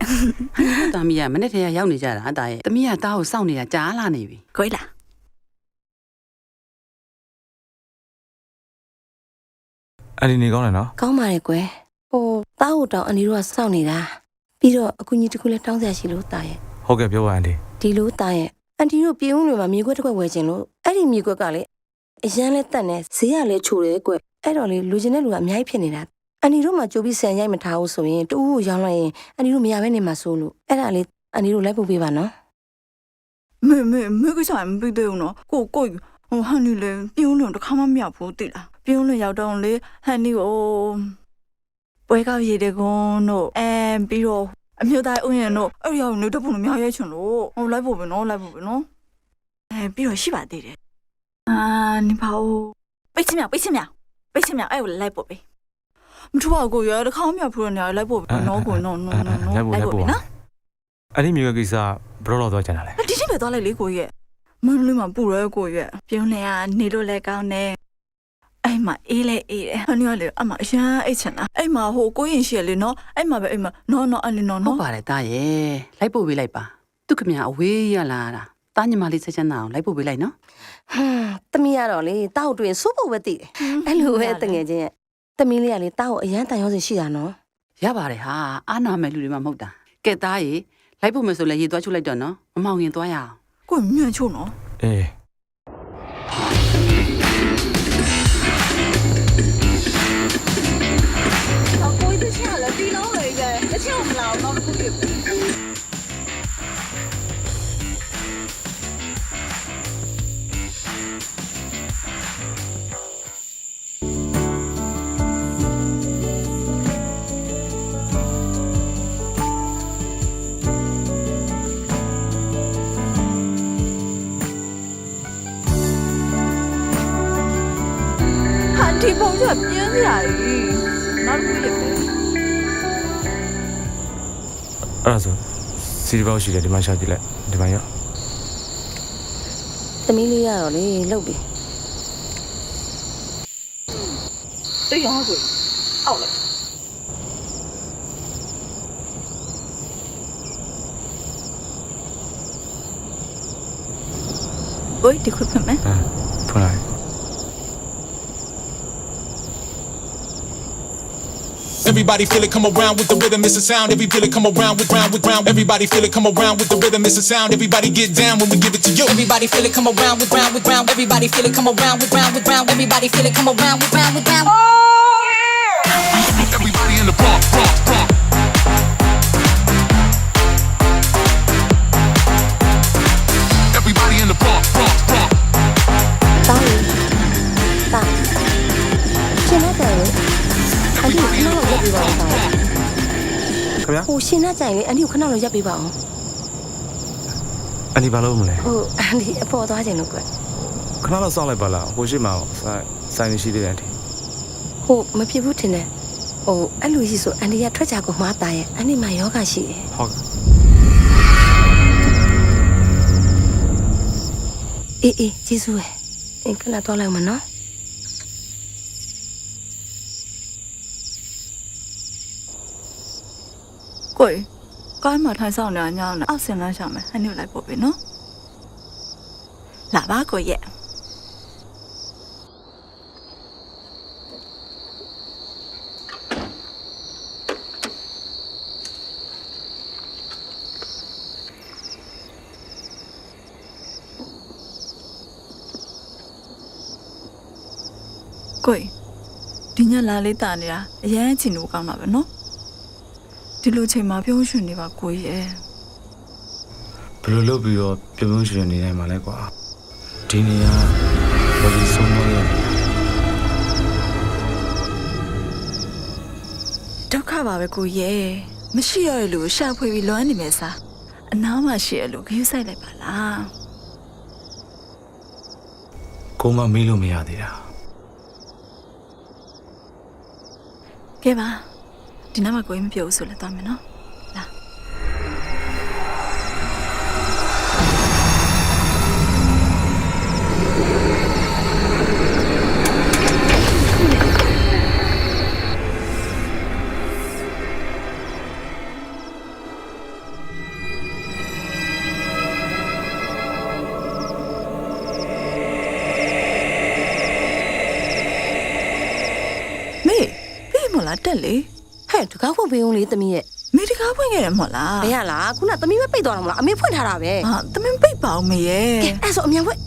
တာမီးကမနေ့တည်းကရောက်နေကြတာအတားရဲ့သမီးကတားကိုစောင့်နေတာကြားလာနေပြီ ကိုလား အဲ့ဒီနေကောင်းတယ်နော် ကောင်းပါရဲ့ကွယ်ဟိုတားဟိုတောင်အန်ဒီတို့ကစောင့်နေတာပြီးတော့အကူကြီးတစ်ခုလည်းတောင်းစရာရှိလို့တားရဲ့ ဟုတ်ကဲ့ပြောပါအန်တီ ဒီလိုတားရဲ့အန်တီတို့ပြေးဦးတွေမှာမြေခွက်တစ်ခွက်ဝယ်ခြင်းလို့အဲ့ဒီမြေခွက်ကလေအရန်လဲတက်နေဈေးကလည်းချိုတယ်ကွယ်အဲ့တော့လေလူချင်းတဲ့လူကအများကြီးဖြစ်နေတာအန်တီတို့မှကြိုးပြီးဆန်ရိုက်မထားဘူးဆိုရင်တူဦးကိုရောင်းလိုက်ရင်အန်တီတို့မရဘဲနေမှာစိုးလို့အဲ့ဒါလေအန်တီတို့လိုက်ပို့ပေးပါနော် မေကစားမပြီးသေးဘူးနော်ကိုဟိုဟန်နီလေပြုံးလုံးတစ်ခါမှမရောက်ဘူးတိလားပြုံးလုံးရောက်တော့လေဟန်နီကိုပွဲကောက်ရည်တဲ့ကွန်းတို့ပြီးတော့အမျိုးသားဥယျာဉ်တို့အဲ့ရောက်နေတော့ဘုံများရဲချွန်လို့ဟိုလိုက်ဖို့ပဲနော်ပြီးတော့ရှိပါသေးတယ်နိပါဦးပိတ်ချင်မြောက်အဲ့ကိုလိုက်ဖို့ပဲမထူပါကိုရတစ်ခါမှမဖို့နေလိုက်ဖို့ပဲနော်ကိုနော်လိုက်ဖို့ပဲနော် အဲ့ဒီမြေကိစ္စဘယ်တော့တော့ကျန်တာလဲ ဒီချိန်ပဲသွားလိုက်လေကိုရဲ့မင်းလေးမှာပူရဲကိုရဲ့ပြုံးနေကနေလို့လည်းကောင်းတယ် အဲ့မှာအေးလေအေးတယ်ဟန်နီကလေအမအရန်အိတ်ချင်တာအဲ့မှာဟိုကိုရင်ရှိရလေနော်အဲ့မှာပဲအဲ့မှာနော်အဲ့လေနော် ဟုတ်ပါတယ်တာရဲ့လိုက်ပို့ပေးလိုက်ပါသူခင်ဗျာအဝေးရလာတာတာညီမလေးဆက်ချမ်းသာအောင်လိုက်ပို့ပေးလိုက်နော် တမီးရတော့လေတောက်တွင်စိုးဖို့ပဲတည်တယ်အဲ့လိုပဲတငယ်ချင်းရဲ့တမီးလေးကလေတောက်ကိုအရန်တန်ရောစင်ရှိတာနော် ရပါတယ်ဟာအားနာမဲ့လူတွေမှမဟုတ်တာကဲသားရေလိုက်ဖို့မယ်ဆိုလဲရေသွားချုပ်လိုက်တော့နော်မမောင်ရင်သွားရအောင် ကိုမြန်ချုံနော် အေး ကိုကြီးတချင်လည်းဒီလုံးလေကြတချင်မလာတော့ဘူးပြ ဟန်ဒီပုံစံပြင်းစရာကြီးနောက်တစ်ခုရပဲ အဲ့ဒါဆိုစီဒီဘောက်ရှိတယ်ဒီမှာရှာကြည့်လိုက်ဒီမှာရောက် တမီးလေးရတော့လေလှုပ်ပြီ တရားကိုအောက်လိုက်ဘိုးဒီခုဖမ်းမယ် ဖွင့်လိုက် Everybody feel it, come around with the rhythm, it's a sound. Every feel it, come around with round. Everybody feel it, come around with the rhythm, it's a sound. Everybody get down when we give it to you. Everybody feel it come around with round. Everybody feel it come around with round. Everybody feel it come around with round. Everybody in the park. Everybody in the park. တောက်တာရှင်မတိုင်လေအန်တီခဏလောက်ရပ်ပေးပါဦးတောက် ခင်ဗျာ ဟိုရှင်မတိုင်လေအန်တီခဏလောက်ရပ်ပေးပါအောင် အန်ဒီဘာလို့မလဲ ဟိုအန်တီအပေါ်သွားခြင်းလို့ကွ ခဏတော့စောင့်လိုက်ပါလားဟိုရှိမှာဆိုင်နေရှိသေးတယ်အန်ဒီ ဟိုမဖြစ်ဘူးထင်တယ်ဟိုအဲ့လိုရှိဆိုအန်တီကထွက်ကြကုန်မှာတာရဲ့အန်တီမှာယောဂရှိတယ် ဟုတ် အေးကျေးဇူးပဲအင်းခဏသွားလိုက်မနော်ကိုကိုင်းမှာထိုင်ဆောင်နေညောင်းနေအောက်ဆင်လန်းရှာမယ်ဟန်နီလိုက်ပို့ပြီနော်လာပါကိုရဲ့ကိုဒီညလာလေးတာနေတာအရန်ချင်လို့ကောင်းတာပဲနော်ဒီလိုချိန်မှာပြုံးရွှင်နေပါကိုရဲ့ ဘယ်လိုလုပ်ပြီးတော့ပြုံးပြုံးရွှင်နေနိုင်မှာလဲကွာဒီနေရာဘယ်လိုဆုံးမလဲ ဒုက္ခပါပဲကိုရဲ့မရှိရတဲ့လူကိုရှာဖွေပြီးလွမ်းနေမယ်စားအနားမှာရှိရလို့ခယူးဆိုင်လိုက်ပါလား ကိုမမေးလို့မရသေးတာ ကဲပါဒီနားမှာကိုရင်မပြောဘူးဆိုလည်းသွားမယ်နော်လာ တက်လေ ဟဲ့တကားဖွင့်ပေးဦးလေသမီးရဲ့ မေတကားဖွင့်ခဲ့တယ်မဟုတ်လား ဘယ်ရလားခုနသမီးပဲပိတ်သွားတာမလားအမေဖွင့်ထားတာပဲ ဟာသမင်းပိတ်ပါအောင်မေရဲ့ ကဲအဲ့ဆိုအမြန်ဖွင့်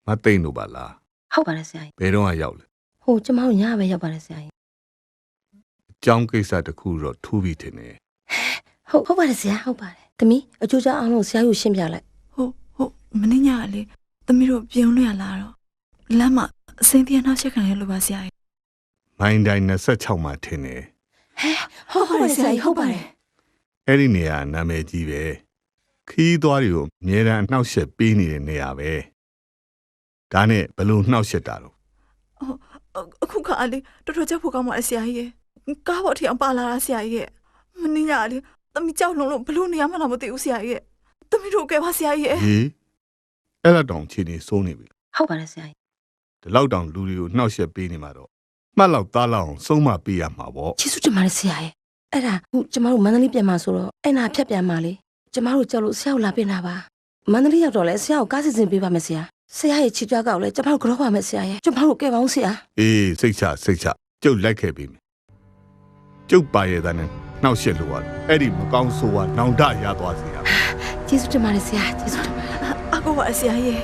မသိမ့်လို့ပါလား ဟုတ်ပါတယ်ဆရာကြီး ဘယ်တော့မှရောက်လဲ ဟိုကျမတို့ညပဲရောက်ပါတယ်ဆရာကြီး အကြောင်းကိစ္စတစ်ခုတော့ထူးပြီထင်တယ် ဟုတ်ပါတယ်ဆရာဟုတ်ပါတယ်သမီးအကျိုးကြားအောင်လို့ဆရာကြီးကိုရှင်းပြလိုက် ဟုတ်မနေ့ညကလေသမီးတို့ပြုံးလွှရလာတော့လမ်းမှာအစင်းတရားနှောက်ရက်ခံရလို့ပါဆရာကြီး မိုင်းတိုင်း26မှာထင်တယ် ဟုတ်ပါတယ်ဆရာကြီးဟုတ်ပါတယ် အဲ့ဒီနေရာနာမည်ကြီးပဲခီးသွားတွေကိုအမြဲတမ်းနှောက်ယှက်ပေးနေတဲ့နေရာပဲဒါနဲ့ဘလို့နှောက်ယှက်တာတော့ အခုခါလေးတော်တော်ကြောက်ဖို့ကောင်းပါလေဆရာကြီးရဲ့ကားပေါ်ထီအောင်ပါလာတာဆရာကြီးရဲ့မင်းညာလေးသမီးကြောက်လုံးလို့ဘလို့နေရမှလားမသိဘူးဆရာကြီးရဲ့သမီးတို့ကဲပါဆရာကြီးရဲ့ ဟေးအဲ့လောက်တောင်ခြေနေစိုးနေပြီ ဟုတ်ပါတယ်ဆရာကြီး ဒီလောက်တောင်လူတွေကိုနှောက်ယှက်ပေးနေမှာတော့မှတ်လောက်သားလောက်အောင်ဆုံးမပေးရမှာပေါ့ ကျေးဇူးတင်ပါတယ်ဆရာရဲ့အဲ့ဒါခုကျမတို့မန္တလေးပြန်มาဆိုတော့အဲ့နာဖြတ်ပြန်มาလေကျမတို့ကြောက်လို့ဆရာကိုလာပြင်တာပါမန္တလေးရောက်တော့လဲဆရာကိုကားစီစဉ်ပေးပါမယ်ဆရာဆရာရဲ့ချီကြွားကောက်လဲကျမတို့ကြောပါမယ်ဆရာရဲ့ကျမတို့ကဲပါအောင်ဆရာ အေးစိတ်ချကျုပ်လိုက်ခဲ့ပြီမယ်ကျုပ်ပါရဲ့သားနဲ့နှောက်ယှက်လို့ရအဲ့ဒီမကောင်းဆိုးကနောင်တရသွားစေရ ကျေးဇူးတင်ပါတယ်ဆရာကျေးဇူးတင်ပါတယ် အခုပါဆရာကြီး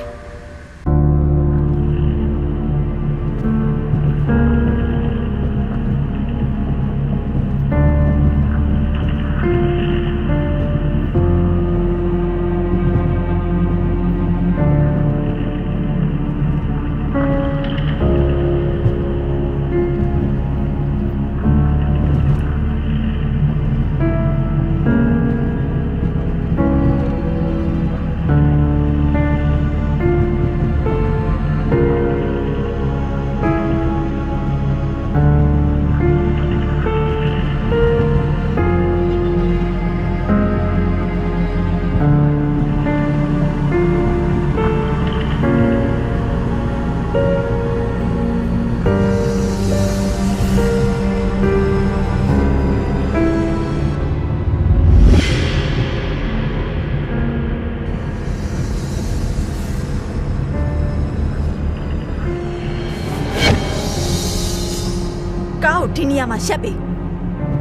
ကားကိုဒီနေရာမှာရှက်ပြီ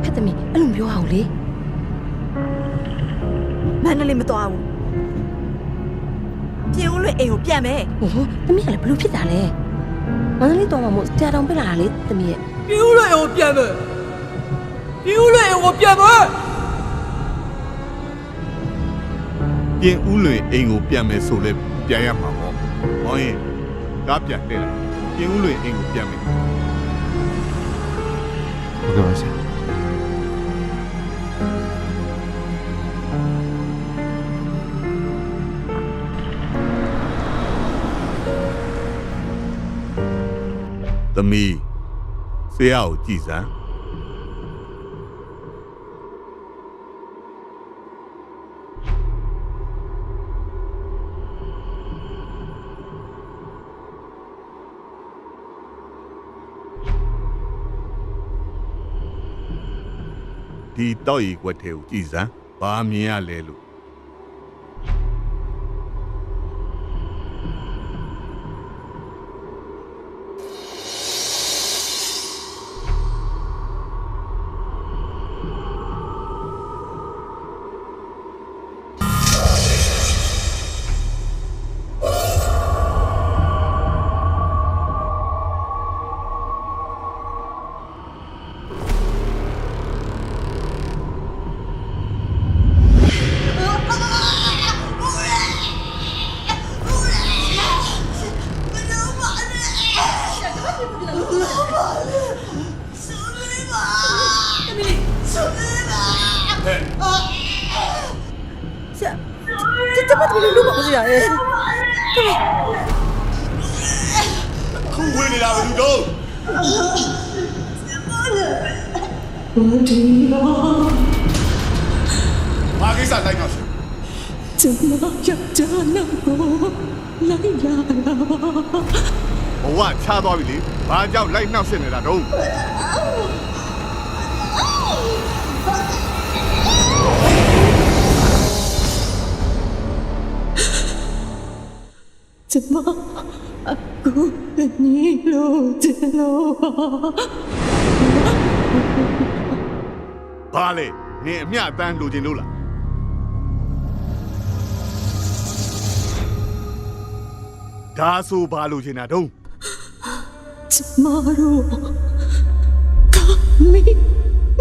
ဖက်သမီးအဲ့လိုပြောအောင်လေ မန္တလေးမသွားဘူးပြင်ဦးလွင်အိမ်ကိုပြန်မယ် ဟိုသမီးကလည်းဘလို့ဖြစ်တာလဲမန္တလေးတော်မှာမို့ဆရာတော်ပြလာတာလေသမီးရဲ့ ပြင်ဦးလွင်အိမ်ကိုပြန်မယ်ပြင်ဦးလွင်အိမ်ကိုပြန်မယ် ပြင်ဦးလွင်အိမ်ကိုပြန်မယ်ဆိုလဲပြန်ရမှာပေါ့မောင်ရင်ကားပြန်တက်လိုက်ပြင်ဦးလွင်အိမ်ကိုပြန်မယ် ဟုတ်ကဲ့ပါဆရာ သမီးဆရာကိုကြည်စမ်းဒီတော့ရီကွက်ထဲကိုကြည်စမ်းဘာမြင်ရလဲလို့ ကျမတို့လူမမစရရဲ့ ခုဝင်နေတာဘယ်သူတော့ ဘာကိစ္စလိုက်တော့ရှင် ကျမယောက်ျားနောက်ကိုလိုက်လာတာ ဘဝချသွားပြီလေဘာကြောင့်လိုက်နှောက်ရှက်နေတာတော့ ကျမအခုညီလို့ကျလို့ ဘာလဲနင်အမျှအတန်းလိုချင်လို့လားဒါဆိုဘာလိုချင်တာတော့ ကျမတို့ကမီ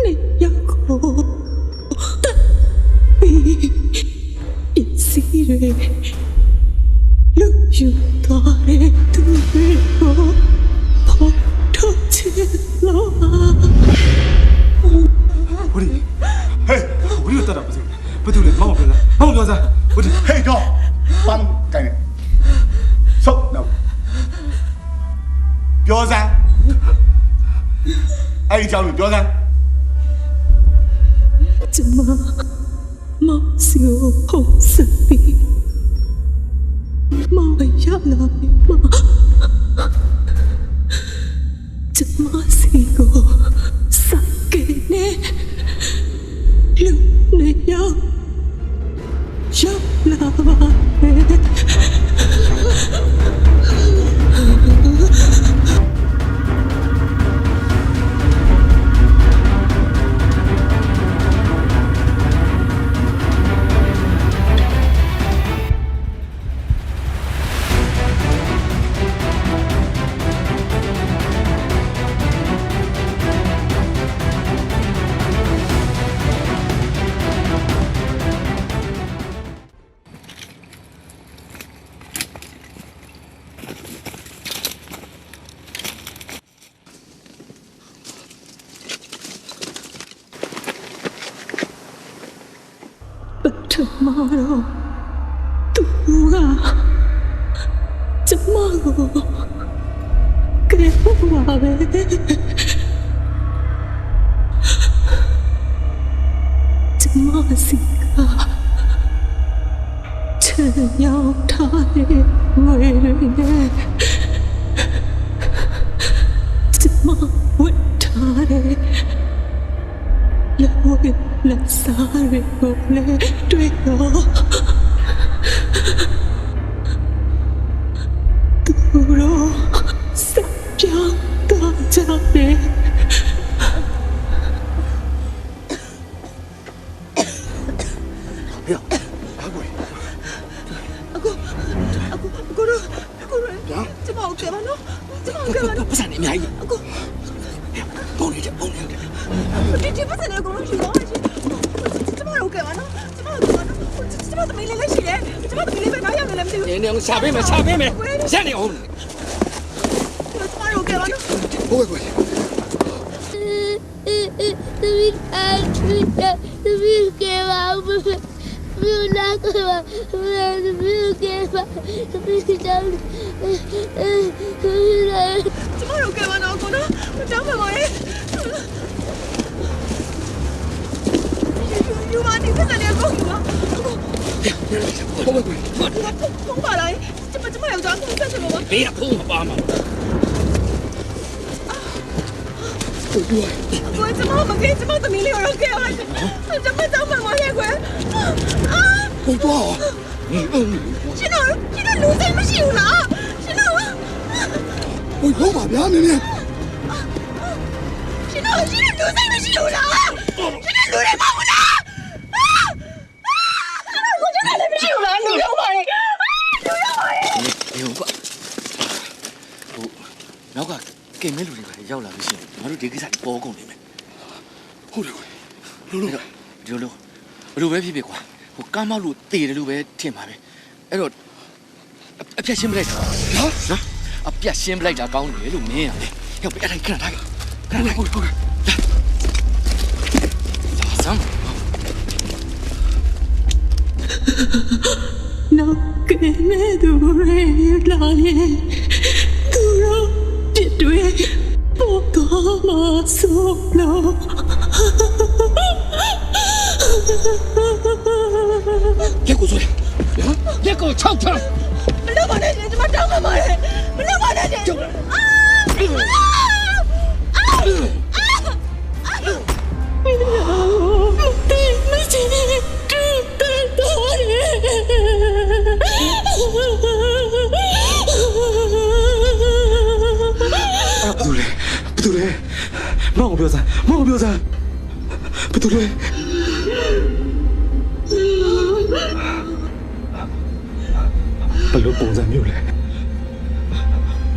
နေရောက်ကိုပစ္စည်းတွေလူယူသွားတဲ့သူတွေကိုပေါ်ထုတ်ချင်လို့ ဝရီဟေးဝရီတော့တာပါစေဘယ်သူလဲမောင်ပြောစမ်းမောင်ပြောစမ်းဝရီဟေးတော့ပန်းကိုင်နေဆောက်တော့ပြောစမ်းအဲ့ဒီကြောင့်ပြောစမ်း ကျမမောင်စီကိုပုံစံပြီးမောင်ရလာပြီမကျမစီကိုစကနေလူနေရောက်လာပါထမတော့သူကကျမကိုကဲပါပဲကျမစီကချင်ရောက်ထားတဲ့ဝေရနဲ့ကျမဝတ်ထားတဲ့လက်စားရကိုလည်းတွေ့တော့သူတို့စပြောင်းတော့ကြတယ်ကျမကဲပါနော်ကျမကဲပါနော်ပတ်စံနေအများကြီးအခုပုံနေတယ်ဒီပတ်စံနေကိုရှိတော့ကျမတို့ကဲပါနော်ကျမသမီးလေးလည်းရှိတယ်ကျမသမီးလေးပဲနောက်ရောက်နေလည်းမသိဘူးနေရှာပေးမယ်ရက်နေအောင်ကျမတို့ကဲပါနော်ဘိုးဘွယ်သမီးကပါမြူလာကပါမြူကပါသမီးကြောင့်ကျမတို့ကဲပါနော်ကိုနော်တောင်းပါပါရဲ့ယူမဒီပတ်စံလေးကိုယူပါဘိုးဘွယ်ဖုန်းပါလိုက်ကျမယောက်ျားကိုဆက်ချင်ပါပါဘေးကဖုန်းမပါမှာကိုကျမမကေးကျမသမီးလေးရောကဲပါကျမတောင်းပါပါရဲ့ကွယ်ဘိုးတော့ရှင်တို့လူစိတ်မရှိဘူးလားရှင်တို့ဘိုးဟုတ်ပါဗျာနည်းနည်းရှင်တို့လူစိတ်မရှိဘူးလားရှင်တို့လူတွေမဟုတ်လားကိုကျမလည်းမရှိဘူးလားလူတော့ပါရဲ့ဒီဟုတ်ပါဟိုနောက်ကကင်မဲလူတွေပါရောက်လာလို့ရှိရင်ငါတို့ဒီကိစ္စပေါ်ကုန်နေမယ်ဟုတ်တယ်ကွယ်လို့ဒီလိုဘယ်လိုပဲဖြစ်ဖြစ်ကွာဟိုကမ်းမောက်လို့တည်တယ်လို့ပဲထင်ပါပဲအဲ့တော့အပြတ်ရှင်းပလိုက်တာနော်အပြတ်ရှင်းပလိုက်တာကောင်းတယ်လို့မင်းရတယ်ရောက်ပြီအဲ့ဒါခဏထားခဲ့ဟုတ်စမ်း သူရေလာရင်သူတို့ပြစ်တွေပေါ်တော့မဆိုးလို့ 别给我坐下，别给我吵吵。不要把那人他妈当干嘛嘞？不要把那人就不对，让我不要站，让我不要站，不对。 ဘယ်လိုပုံစံမျိုးလဲ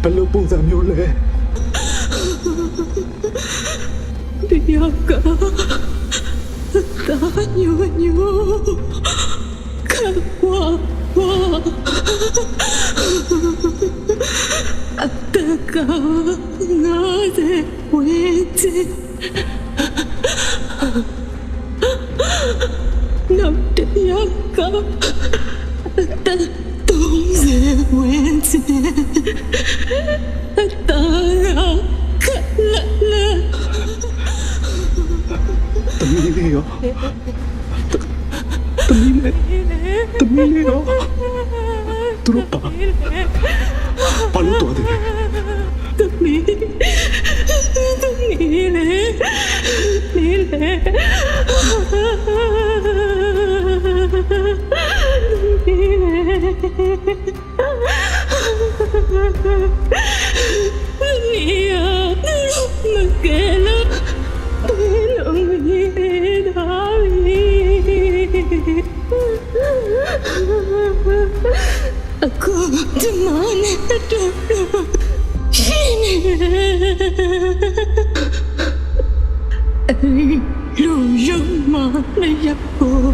ဘယ်လိုပုံစံမျိုးလဲဒီယောက်ကတာညိုညိုခါဝါဝါအတကငါတဲ့ဝေးချစ်နောက်တယောက်ကတ동생 왠지 따라갈래 땀이네요 땀이네요 들어봐 빨리 도와드려 땀이네 Aku di mana dulu ini lu yang mana ya bu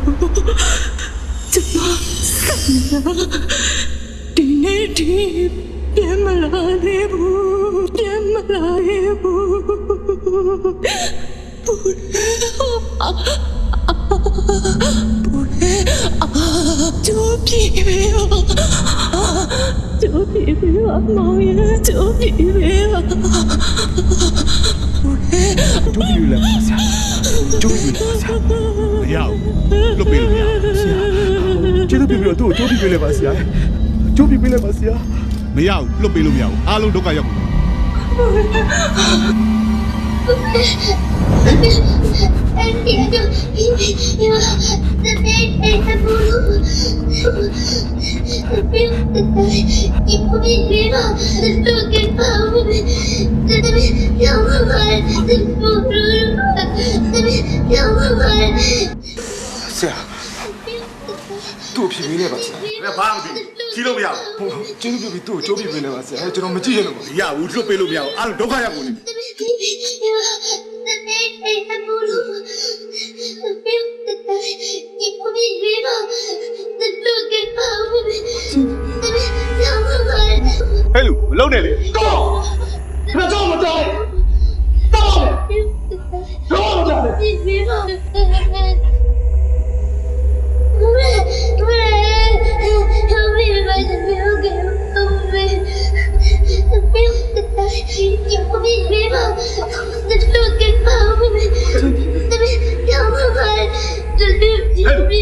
cuma sana di dia melari bu mau ya cobi beo cobi là sao cobi là sao Mèo lúc bị mèo chứ nó bị mèo tôi cobi là bà xía cobi là bà xía Mèo lúc bị mèo alo đâu cả vậy Xia, tôi bị mèo bà xía. Mẹ phá một tí, chi đâu mèo? Chứ nó bị tôi bị mèo bà xía, cho nó mới chi vậy mà. Ya, lúc bị mèo alo đâu cả vậy Hello, lâu này đi. Go. Nó cho một trời. Go. Go một trời.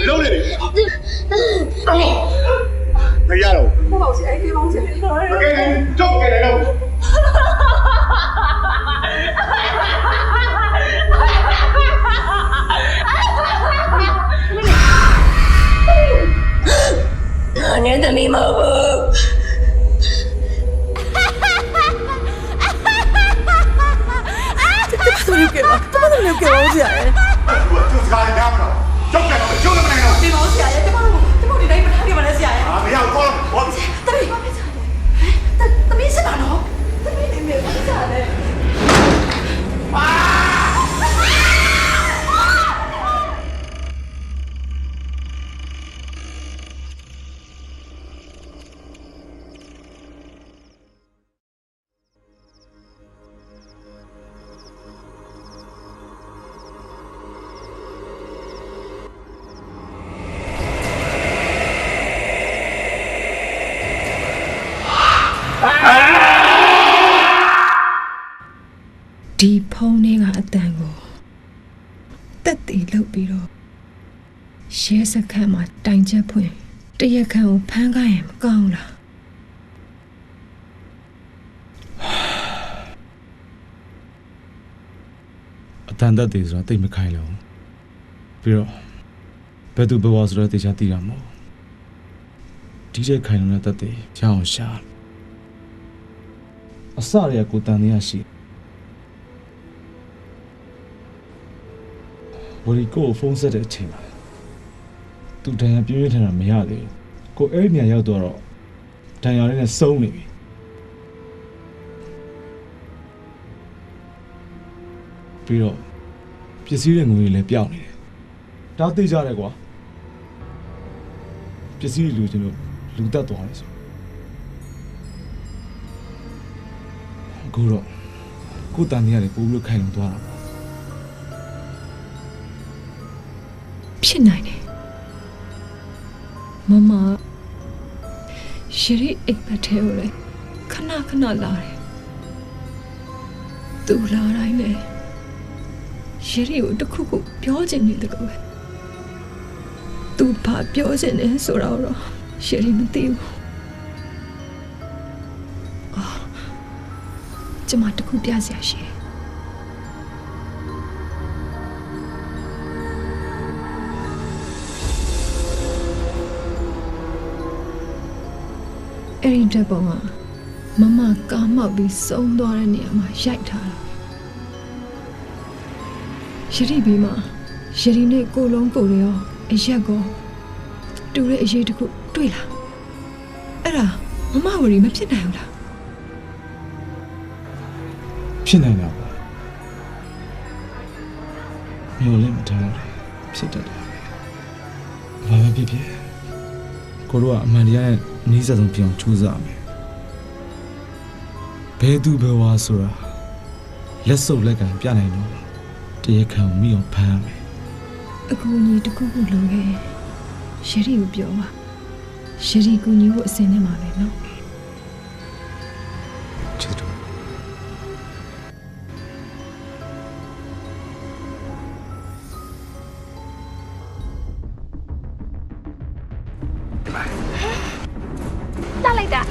Lâu này đi. Mày ra đâu? Nó bảo chị ấy kia bóng chị ấy thôi. Cái này, chốt cái này đâu? Anh ta đi mơ vợ. Tôi liều kiểu bóng chị ấy. Chưa ra đi đâu. Chốt cái này, chốt cái này đâu? Đi bóng chị ấy, cái bóng đi đây mà hai cái mà nó chị ấy. Mày ra con. Tao biết sao nó. Tao biết để miệng nó trả đây. ဒီဖုန်းထဲကအတန်ကိုတက်တည်လုပ်ပြီးတော့ရဲစခန်းမှာတိုင်ချက်ဖွင့်တရားခံကိုဖမ်းခိုင်းရင်မကောင်းလား အတန်တက်သေးဆိုတာတိတ်မခိုင်းလို့ပြီးတော့ဘယ်သူဘဝဆိုတော့တေချာသိရမှာဒီတဲ့ခိုင်လုံးနဲ့တက်သေးရအောင်ရှာအစရကိုတန်နေရရှိဝရီကိုဖုန်းဆက်တဲ့အချိန်မှာသူတန်ရပြင်းပြထန်တာမရသေးဘူးကိုအဲ့ဒီနေရာရောက်တော့တန်ရလေးနဲ့စုံနေပြီပြီးတော့ပစ္စည်းတွေငွေတွေလည်းပြောင်းနေတယ်ဒါသိကြတယ်ကွာပစ္စည်းလူချင်းတို့လူတက်သွားတယ်ဆိုအခုတော့ကိုတန်နေရတယ်ပို့ပြီးခိုင်လုံသွားတာပေါ့ ဖြစ်နိုင်တယ်မမရှရီအိပ်ပတ်ထဲကိုလေခဏခဏလာတယ်သူလာတိုင်းလေရှရီကိုတခုခုပြောချင်နေတယ်ကွယ်သူဘာပြောချင်လဲဆိုတော့ရှရီမသိဘူးကျမတခုပြစရာရှိတယ်အဲ့ဒီတဲ့ပုံကမမကားမောက်ပြီးစုံသွားတဲ့နေရာမှာရိုက်ထားတာရှရီဘီမှာရှရီနဲ့ကိုလုံးကိုတွေရောအရက်ကောတူတဲ့အရေးတခုတွေ့လားအဲ့ဒါမမဝရီမဖြစ်နိုင်ဘူးလား ဖြစ်နိုင်တာပေါ့မျိုးလည်းမထားဘူးဖြစ်တတ်တယ်ဘာပဲဖြစ်ဖြစ်ကိုတို့ကအမှန်တရားနဲ့နီးစပ်ဆုံးပြောင်းကြိုးစားမယ်ဘယ်သူဘယ်ဝါဆိုတာလက်စုပ်လက်ကံပြနိုင်တော့တရားခံမိအောင်ဖမ်းမယ်အကူကြီးတခုခုလိုခဲ့ရှရီကိုပြောပါရှရီကူညီဖို့အစင်းနေမှာပဲနော်ချစ်တော်လာလိုက်တာ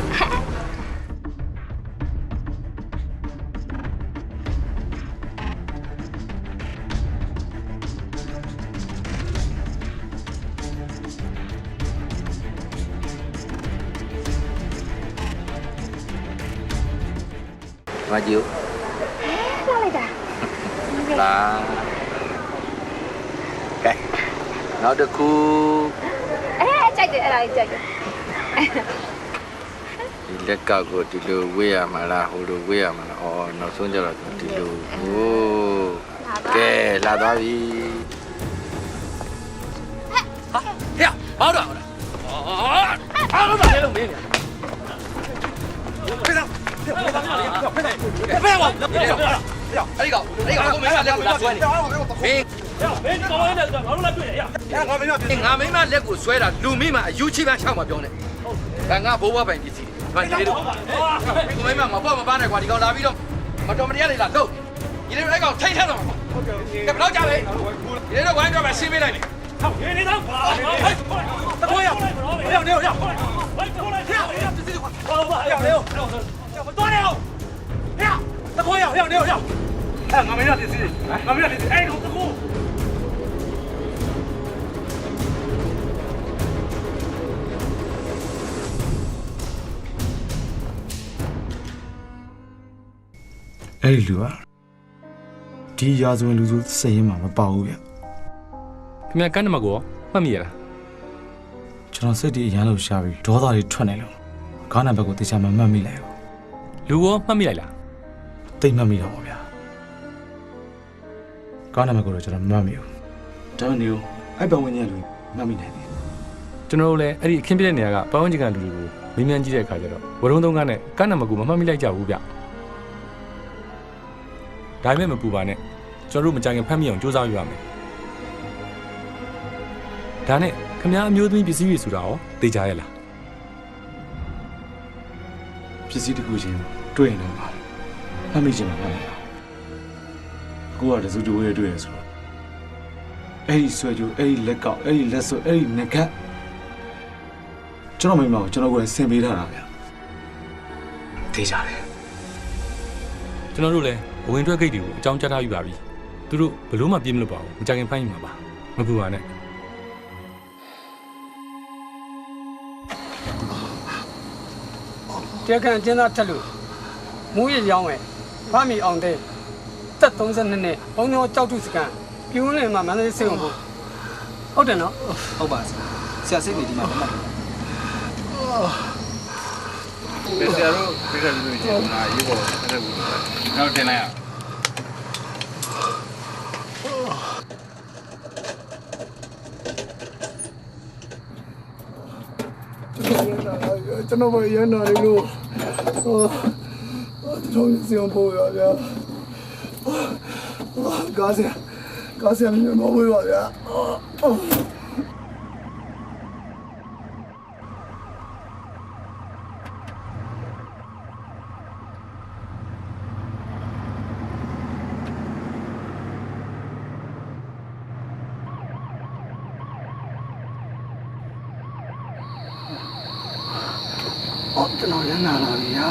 မကြည့်လာလိုက်တာ လာကဲနောက်တစ်ခု ကြိုက်တယ်အဲ့ဒါကြီးကြိုက်တယ် ဒီလက်ကကိုဒီလိုဝေးရမှာလားဟိုလိုဝေးရမှာလားအော်နောက်ဆုံးကြတော့ဒီလိုဟိုကဲလာသွားပြီဟာဟဲ့ဘာလို့လဲအော်ဘာလို့လဲလို့မင်းနေဖေးဖေးဖေးဖေးအဲ့ဒီကောင်ကိုမင်းကလက်ကိုလာဆွဲနေဖေးမင်းကောင်းနေတယ်ဘာလို့လဲတွေ့ရငါမင်းမလက်ကိုဆွဲတာလူမင်းမအယူချိပန်းချောက်မှာပြောနေဒါငါဘိုးဘွားပိုင်ပစ္စည်းဒီမှာဒီလေးတို့ကိုမင်းမမပေါ့မပန်းနဲ့ကွာဒီကောင်လာပြီးတော့မတော်မတရားလေးလာလို့ဒီလေးတို့အဲ့ကောင်ထိတ်ထက်တော့မှာဟုတ်ကဲ့ကဲဘယ်တော့ကြလဲဒီလေးတို့ဝိုင်းတော့မှရှင်းပေးလိုက်မယ်ဟောရင်းနေတော့ကွာတကွေးရောက်နေရောက်ဝိုင်းထိုးလိုက်ရောက်ပစ္စည်းကွာဟောပါရောက်နေရောက်မတော်နေအောင်ဟဲ့တကွေးရောက်နေရောက်အဲ့ငါမင်းရပစ္စည်းငါမင်းရပစ္စည်းအဲ့ကောင်တကွေးအဲ့ဒီလူကဒီရာဇဝင်လူစုစရင်မှာမပေါဘူးဗျ ခင်ဗျာကန်းနမကိုမှတ်မိရလား ကျွန်တော်စိတ်တွေအရန်လို့ရှာပြီးဒေါသတွေထွက်နေလို့ကားနံပါတ်ကိုတေချာမမှတ်မိလိုက်ဘူး လူရောမှတ်မိလိုက်လား တိတ်မှတ်မိတော့ပါဗျာကားနံပါတ်ကိုတော့ကျွန်တော်မမှတ်မိဘူးဒါနဲ့ရောအဲ့ပတ်ဝန်းကျင်လူမှတ်မိနိုင်တယ် ကျွန်တော်တို့လည်းအဲ့ဒီအခင်းပြတဲ့နေရာကပတ်ဝန်းကျင်ကလူတွေကိုမင်းမြန်ကြည့်တဲ့အခါကျတော့ဝရုံးသုံးကားနဲ့ကန်းနမကိုမမှတ်မိလိုက်ကြဘူးဗျဒါပေမဲ့မပူပါနဲ့ကျွန်တော်တို့မကြခင်ဖမ်းမိအောင်စူးစမ်းရမယ်ဒါနဲ့ခင်ဗျားအမျိုးသမီးပစ္စည်းတွေဆိုတာရောသိကြရဲ့လား ပစ္စည်းတစ်ခုချင်းတွေ့ရင်တော့မှတ်မိချင်မှာမဟုတ်ဘူး ကိုကတစုတူဝဲတွေ့ရဆိုတော့အဲ့ဒီဆွဲကြိုးအဲ့ဒီလက်ကောက်အဲ့ဒီလက်စွပ်အဲ့ဒီငကတ်ကျွန်တော်မိမကိုကျွန်တော်ကိုဆင်ပေးထားတာဗျာသိကြတယ် ကျွန်တော်တို့လည်းအဝင်ထွက်ဂိတ်တွေကိုအကြောင်းကြားထားပြီးပါပြီသူတို့ဘလို့မှပြေးမလို့ပါဘူးမကြခင်ဖိုင်းမှာပါမပူပါနဲ့ တဲကန်ကျင်းသားထက်လို့မူးရရောင်းဝဲဖမ်းမီအောင်တဲ့တက်32နှစ်ဘုံတော်ကြောက်ထုစကန်ပြူးလင်မှာမန္တလေးစိတ်ဝင်ဖို့ဟုတ်တယ်နော်ဟုတ်ပါဆရာစိတ်နေဒီမှာမှတ်တယ် ဆရာတို့ဒီကလူတွေကျွန်တော်ရေးပေါ်တက်ဘူးနောက်တင်လိုက်ရ ကျွန်တော်မရနာရလို့ကျွန်တော်စီအောင်ပေါ်ရဗျာကားစရာမဝေးပါဗျာကျွန်တော်လည်းနာလာပြီဟာ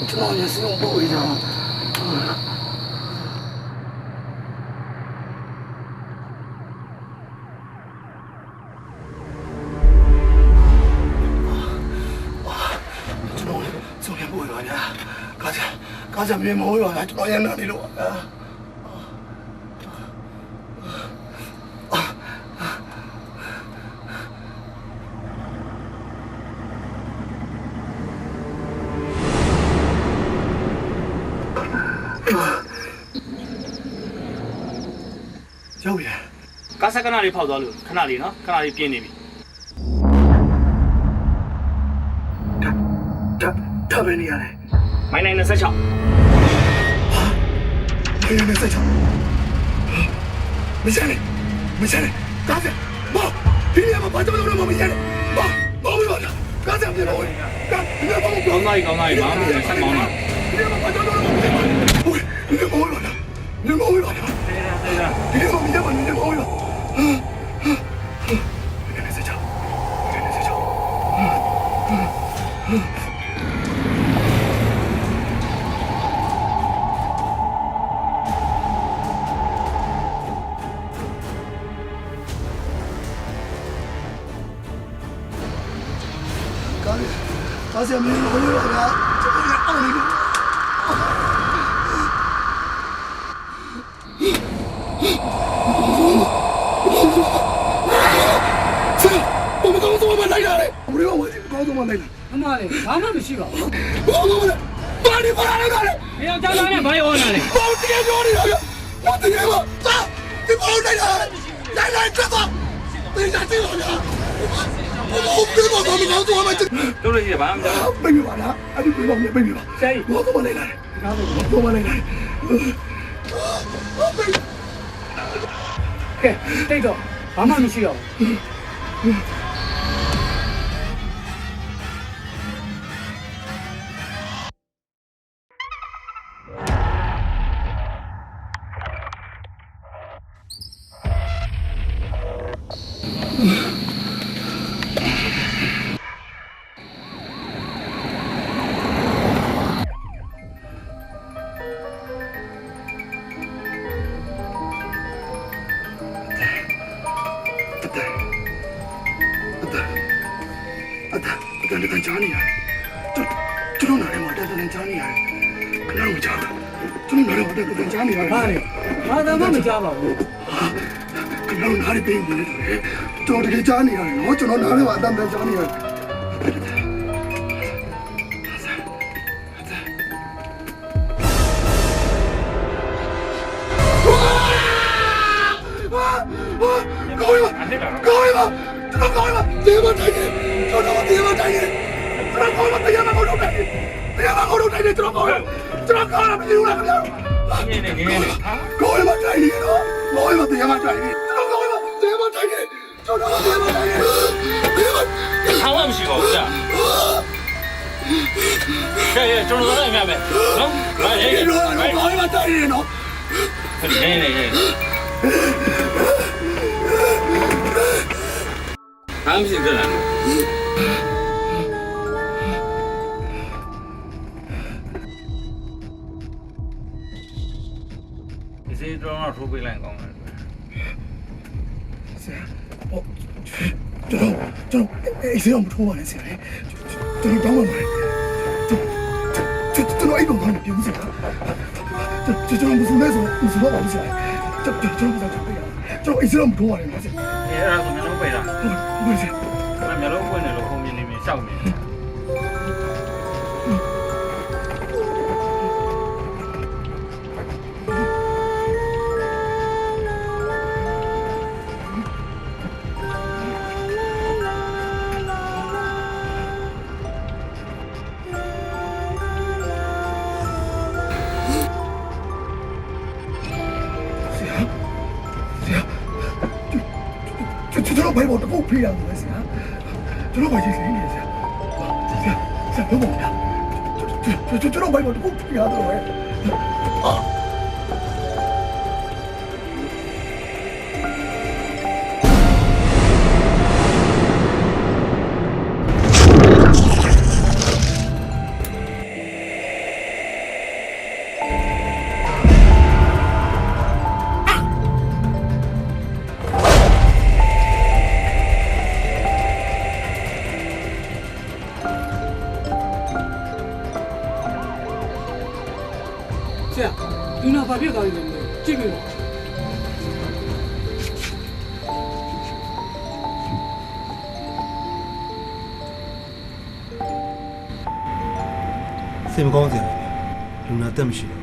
ကျွန်တော်လည်းစီအောင်ပေါ်ရတာကျွန်တော်ဆုံးရပေါ်ရတာကားကြမြေမဟုတ်ရတာကျွန်တော်ရနာနေလို့ရောက်ပြီကားစကနာလေးဖောက်သွားလို့ခဏလေးနော်ခဏလေးပြင်းနေပြီဒါပဲနေရတယ်မိုင်း96ဟာမိုင်း96မရှနဲ့ကားစမောဒီနေရာမှာဘာကြောင့်လဲမရှနဲ့မောမလားကားစပြေတော့ကားဒီမှာကောင်းလိုက်ဘာမှမဆက်မောင်းတာဒီနေရာမှာဘာကြောင့်လဲမရှနဲ့ဟုတ်ဒီမောလားဒီမောလားဒီလိုမြင်မနေဘူးရောနေစချောကားစရာမင်းဘယ်လိုလဲကျွန်တော်အောင်နေလို့我们刚从外面来的，我这个我刚从外面来的。他妈的，俺们没去过。我们把你把哪里干的？你要加哪里？把我哪里？我直接叫你那个，我直接说，走，你把我来了，来这个，等一下这个呢？我别把他们刚从外面这。都是一般的。没明白了，俺就没明白。谁？我怎么来的？我怎么来的？嘿，这个，俺们没去过。你看家里啊，这种哪里嘛，这种家里啊，可哪有家了？这种哪里嘛，这种家里啊，哪里？哪咱们家吧？可哪有哪里变的？这个家里啊，我这种哪里嘛，咱们家里啊。高一吧，这个高一吧，这个太监，这他妈这个太监，这个高一吧，这个高一太监，这个高一太监，这个高一，这个高一没有那个样，高一吧太监咯，高一吧这个太监，这个高一吧这个太监，这他妈这个太监，这个，他们不是高一啊。ကဲကျွန်တော်လည်းငါမယ်နော်ဟာဟဲ့ဟဲ့ဘာမှတိုက်နေနော်ဟဲ့ဟဲ့ဘာမှမဖြစ်ကြလားဒီစီတော့ထိုးပေးလိုက်ကောင်းတယ်ဆရာကျွန်တော်အေးစေအောင်ထိုးပါနဲ့ဆရာကျွန်တော်တောင်းပါမယ်ကျွန်တော်အဲ့လိုမှမပြောဘူးဆရာကျွန်တော်မစုံနဲ့ဆိုမစုံတော့ပါဘူးဆရာကျွန်တော်အေးစေအောင်ထိုးပါနဲ့ဆရာအဲ့ဒါဆိုမျိုးလုံးပဲလားဟုတ်ဆရာမျိုးလုံးပွင့်တယ်လို့ခုံမြင်နေမြင်ရှောက်နေတယ်ကျွန်တော်ဘယ်ပေါ်တပုတ်ဖေးရတယ်လဲဆရာကျွန်တော်ဘာရေးနေလဲဆရာဘယ်ပေါ်လဲကျွန်တော်ဘယ်ပေါ်တပုတ်ဖေးရတယ်လဲဒီနာဘာဖြစ်သွားပြီလဲကြည့်ပြီလားစိတ်မကောင်းစရာလူနာတက်မရှိတော့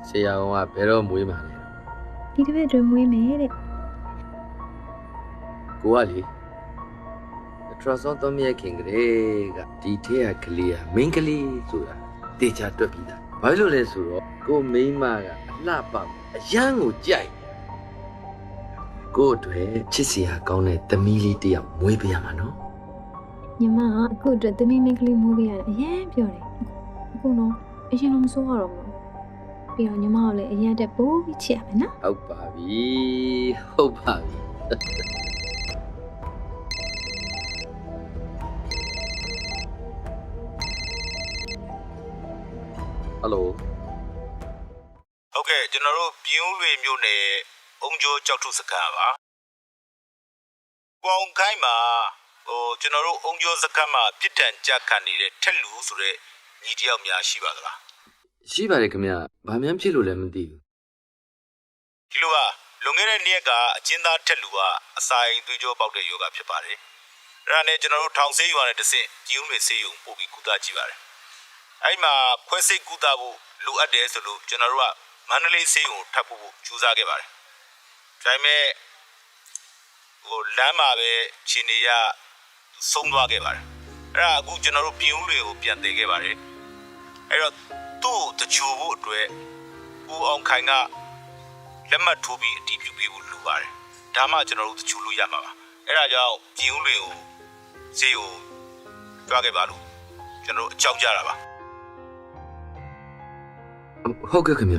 ဆရာကဘယ်တော့မွေးမှာလဲ ဒီတစ်ပတ်တွင်မွေးမယ်တဲ့ ကိုကလေထရဆောသုံးမြဲခင်ကလေးကဒီထဲကကလေးကမင်းကလေးဆိုတာတေချာတွက်ပြီးသားဘာလို့လဲဆိုတော့ကိုမိန်းမကအလှပအရန်ကိုကြိုက်ကိုအတွက်ချစ်စရာကောင်းတဲ့သမီးလေးတစ်ယောက်မွေးပေးရမှာနော် ညီမကအခုအတွက်သမီးမင်းကလေးမွေးပေးရတယ်အရင်ပြောတယ်အခုတော့အရင်တော့မစိုးရတော့ဘူးပြီးတော့ညီမကလည်းအရင်တက်ပိုးပြီးချစ်ရမယ်နော် ဟုတ်ပါပြီဟုတ်ပါပြီဟယ်လို ဟုတ်ကဲ့ကျွန်တော်တို့ပြင်းဦးလွေမြို့နယ်အုံကျိုးကြောက်ထုစခန်းပါပေါင်ခိုင်းမှာကျွန်တော်တို့အုံကျိုးစခန်းမှာပြစ်ဒဏ်ကြခံနေတဲ့ထက်လူဆိုတဲ့ညီတယောက်များရှိပါသလား ရှိပါတယ်ခင်ဗျဘာမှန်းဖြစ်လို့လည်းမသိဘူး ဒီလိုပါလွန်ခဲ့တဲ့နေ့ကအကျဉ်းသားထက်လူကအစာအိမ်သွေးကြောပေါက်တဲ့ယောဂဖြစ်ပါတယ်အဲ့ဒါနဲ့ကျွန်တော်တို့ထောင်ဆေးရွာနဲ့တဆင့်ပြင်းဦးလွေဆေးရုံပို့ပြီးကုသကြည့်ပါတယ်အဲ့မှာခွဲစိတ်ကုသဖို့လိုအပ်တယ်ဆိုလို့ကျွန်တော်တို့ကမန္တလေးဆေးရုံထပ်ဖို့ကြိုးစားခဲ့ပါတယ်ဒါပေမဲ့လမ်းမှာပဲခြေနေရဆုံးသွားခဲ့ပါတယ်အဲ့ဒါအခုကျွန်တော်တို့ပြင်းဦးတွေကိုပြန်တည်ခဲ့ပါတယ်အဲ့တော့သူ့တချို့ဖို့အတွက်ဦးအောင်ခိုင်ကလက်မှတ်ထိုးပြီးအတည်ပြုပေးဖို့လိုပါတယ်ဒါမှကျွန်တော်တို့တချို့လို့ရမှာပါအဲ့ဒါကြောင့်ပြင်းဦးတွေကိုဆေးရုံကြွားခဲ့ပါလို့ကျွန်တော်တို့အကြောင်းကြားတာပါ ဟုတ်ကဲ့ခင်ဗျ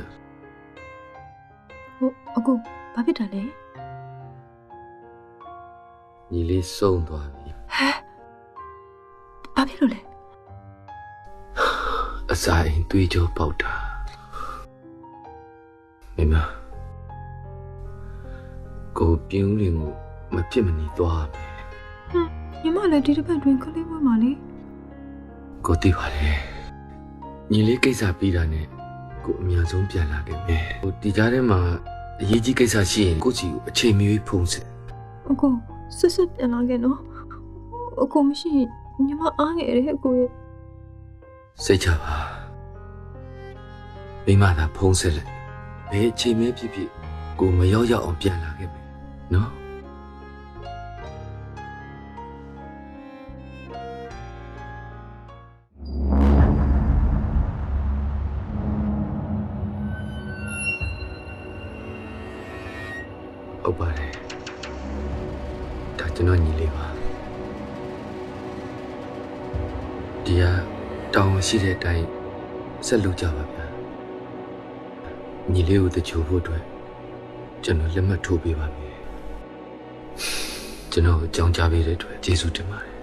အခုဘာဖြစ်တာလဲ ညီလေးဆုံးသွားပြီ ဘာဖြစ်လို့လဲ အစာအိမ်သွေးကြောပေါက်တာမိမကိုပြင်းဦးလင်ကိုမဖြစ်မနေသွားမယ် ညီမလည်းဒီတစ်ပတ်တွင်ကလေးမွေးမှာလေ ကိုသိပါလေညီလေးကိစ္စပြီးတာနဲ့ကိုအများဆုံးပြန်လာခဲ့မယ်ဟိုဒီကြားထဲမှာအရေးကြီးကိစ္စရှိရင်ကိုချီကိုအချိန်မီဖုန်းဆက် အခုစစ်ပြန်လာခဲ့နော်အခုမရှိညီမအားငယ်တယ်အကိုရဲ့ စိတ်ချပါမိမသာဖုန်းဆက်လိုက်ဘယ်အချိန်မဲဖြစ်ဖြစ်ကိုမရောက်ရောက်အောင်ပြန်လာခဲ့မယ်နော် ဟုတ်ပါတယ်ဒါကျွန်တော်ညီလေးပါဒီကတောင်းရှိတဲ့အတိုင်းဆက်လုပ်ကြပါဗျာညီလေးကိုတချို့ဖို့အတွက်ကျွန်တော်လက်မှတ်ထိုးပေးပါမယ်ကျွန်တော်အကြောင်းကြားပေးတဲ့အတွက်ကျေးဇူးတင်ပါတယ်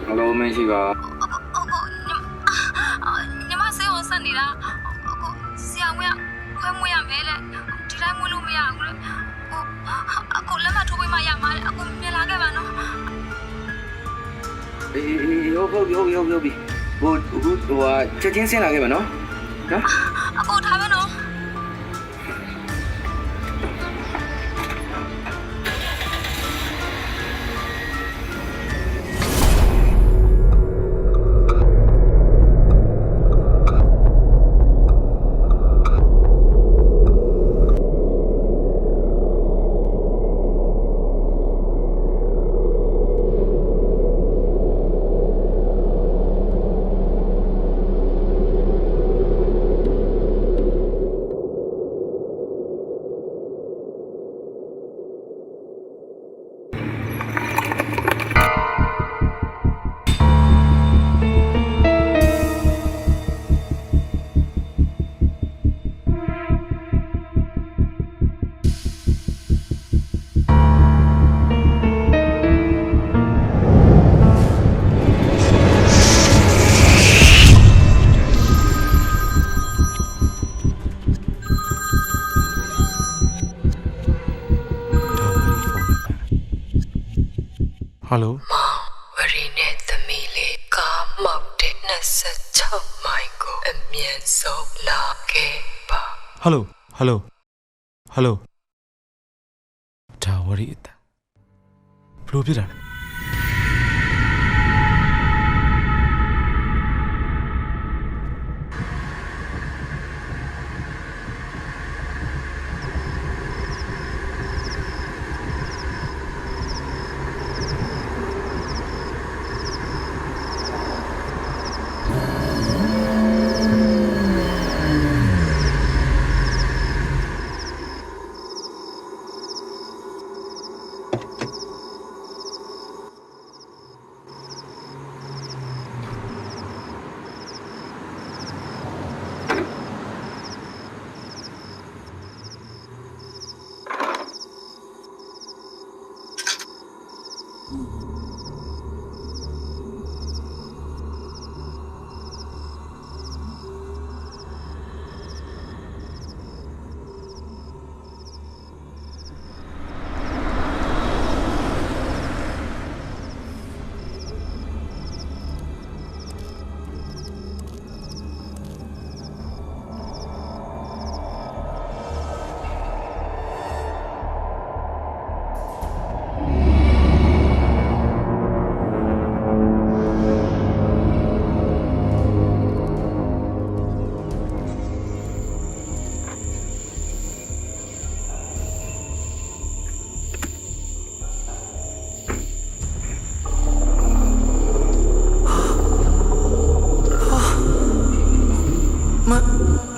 ဟယ်လိုမင်းရှိပါညီမဆေးကိုဆက်နေတာအခုဆရာဝန်ကခွဲမွေးရမယ်လေဒီတိုင်းမွေးလို့မရဘူးလေအခုလက်မထိုးပေးမှရမှာလေအခုမြင်လာခဲ့ပါနော်အေးဟုတ်ပြီဟိုချက်ချင်းဆင်းလာခဲ့ပါနော်အခုထားမယ်နော်ဟယ်လိုဝရီနဲ့သမီးလေးကားမောက်တဲ့26မိုင်ကိုအမြန်ဆုံးလာခဲ့ပါဟယ်လိုဒါဝရီအတန်ဘလို့ဖြစ်တာလဲ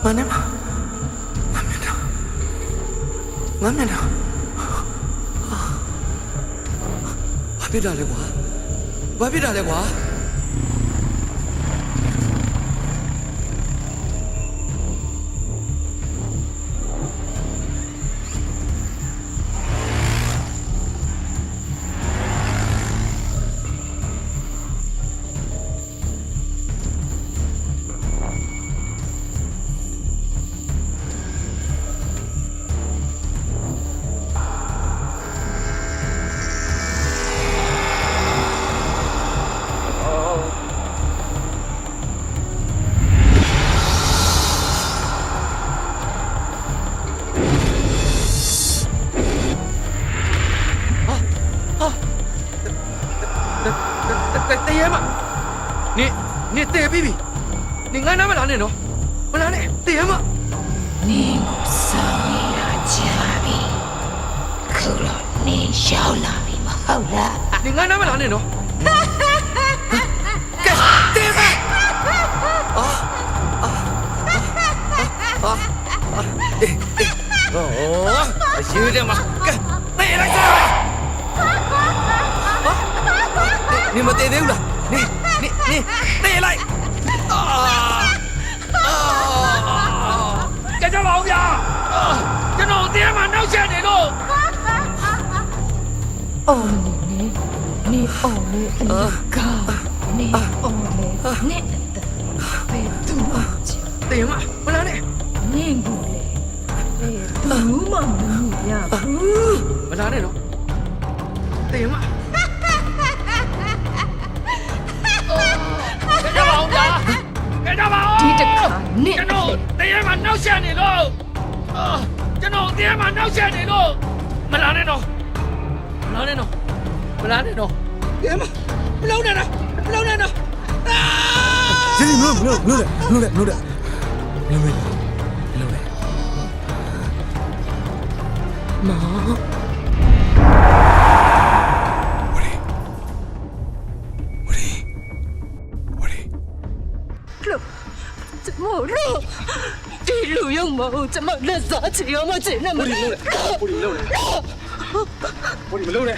မနဲ့မမြင်တော့ဘာဖြစ်တာလဲကွာတရေမနေတေးပြီနေငါနားမလာနဲ့နော်မလာနဲ့တရေမနေ ဆောင်နေတာကြာပြီခုတော့နေရောက်လာပြီမဟုတ်လား你俺那边哪里喏？干爹们！有点嘛，干，那也来这儿！你们得丢了，你，那也来！这叫老家，这老爹嘛闹下你喽！哦，你哦嘞，你嘎，你哦嘞，你的被堵住。对嘛，不然呢？你不嘞，堵嘛没呀？不然呢？对嘛？这叫老家，这叫老。你这卡你，这老爹嘛闹下你喽！这老爹嘛闹下你喽！不然呢？不然呢？不然呢？爹嘛，不然呢？不然呢？这里没有。妈。怎么了？地路有毛？怎么那啥子有么子那么？我们漏嘞，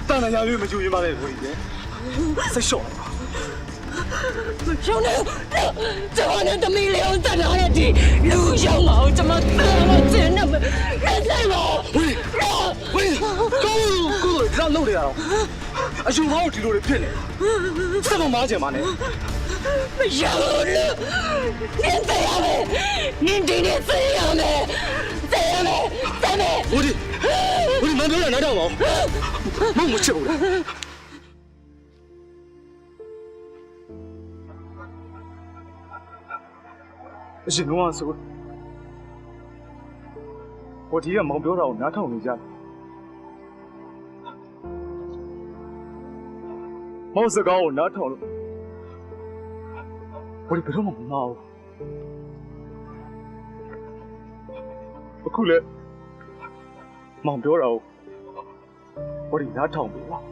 当然要有么就有嘛嘞，我哩，谁说？兄弟，这玩意都没留在哪里的？路有毛？怎么那么子那么？人在毛？喂，哥，让漏的啊！啊，有毛地路的骗嘞，什么马姐嘛呢？没有了，你怎样没？你今天怎样没？怎样没？怎没？我的蛮多人来找我，我走了。ရှင်လုံးဝဆို我ဒီကမောင်ပြောတာကိုနားထောင်နေကြတယ်မောင်စကားကိုနားထောင်လို့我哋ဘယ်တော့မှမမအောင်အခုလေမောင်ပြောတာကို我哋နားထောင်ပြီလား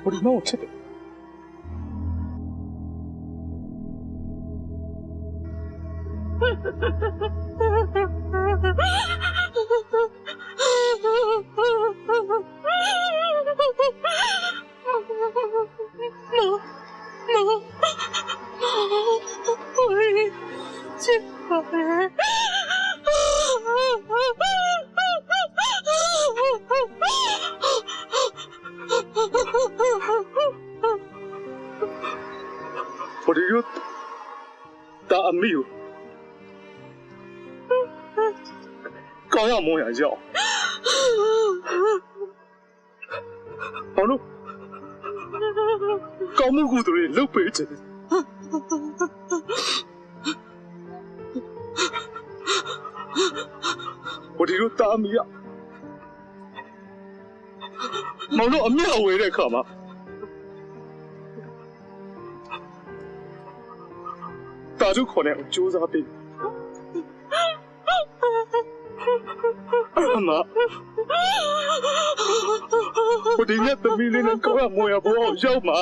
我哋မောင်ချက်တယ်我哋要打阿妹哟，刚要摸眼笑，好咯，高木骨头里老白着，我哋要打阿妹呀，毛到阿妹后尾嚟看嘛。打就可能就在边。妈，我今日都没能搞下模样不好笑嘛。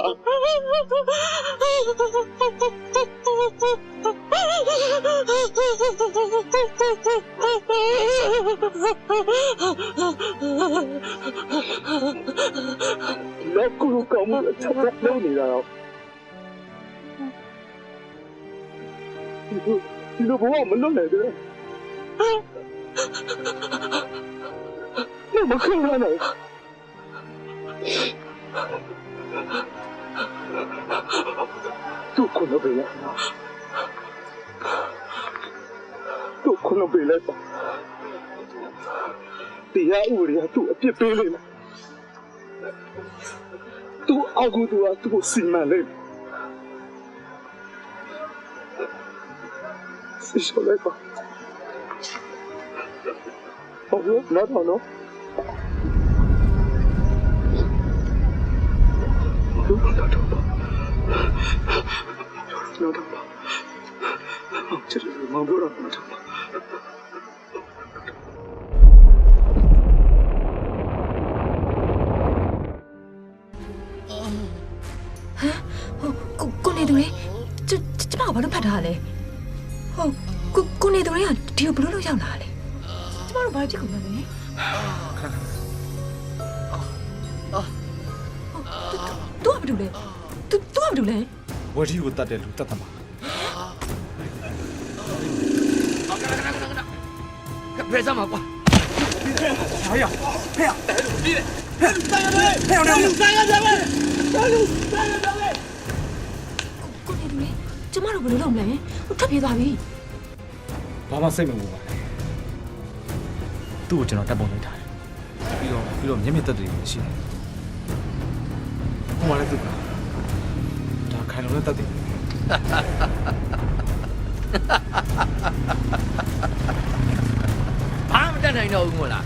老姑姑搞么差不多你了。你都不往我们弄来的，那我们看看哪个？都困了回来，都困了回来吧。底下屋里都别背了，都阿姑都心满了。小来吧，好了，拿好了。都往大头跑，老头跑，这是忙不了老头跑。ကိုနေသူလေးကျမကဘာလို့ဖတ်ထားလဲဟုတ်ကိုနေသူလေးကဒီကိုဘလို့ရောက်လာလဲကျမတို့ဘာဖြစ်ကုန်လဲတူဘာလုပ်လဲတူဘာလုပ်လဲ ဝရီကိုတတ်တယ်လူတတ်တယ်မှာ别这么挂。哎呀，哎呀，三个队，三个队，ကိုနေသူလေးကျမတို့ဘလို့လုပ်မလဲဟိုထပ်ပြေးသွားပြီ ဘာမှစိတ်မပူပါနဲ့သူ့ကိုကျွန်တော်တက်ပုံလိုက်ထားတယ်ပြီးတော့မျက်မြင်သက်တွေရှိတယ်ဟိုမှာလည်းသူကဒါခိုင်လုံတဲ့သက်တွေဘာမှတတ်နိုင်တော့ဘူးမို့လား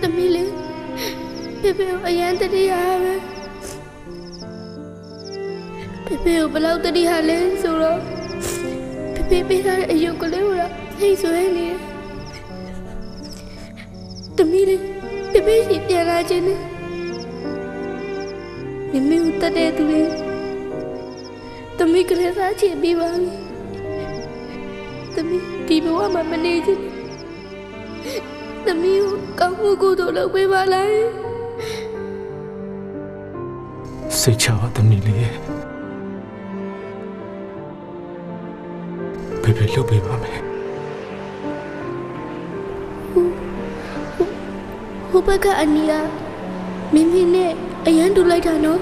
သမီးလေးဖေဖေကိုအရန်တတိယပဲဖေဖေကိုဘယ်လောက်တတိယလဲဆိုတော့ဖေဖေပေးထားတဲ့အယုတ်ကလေးကိုတော့နှိမ့်ဆွဲနေတယ်သမီးလေးဖေဖေရှိပြန်လာခြင်းနဲ့မမေကိုတတ်တဲ့သူလေးသမီးကလေးစားချင်ပြီးပါပြီသမီးဒီဘဝမှာမနေချင်သမီးကိုကောင်းမှုကိုတော့လုပ်ပေးပါလား စိတ်ချပါသမီးလေးဖေဖေလုပ်ပေးပါမယ် ဟိုဘက်ကအနီးကမင်းမင်းနဲ့အရန်တူလိုက်တာနော်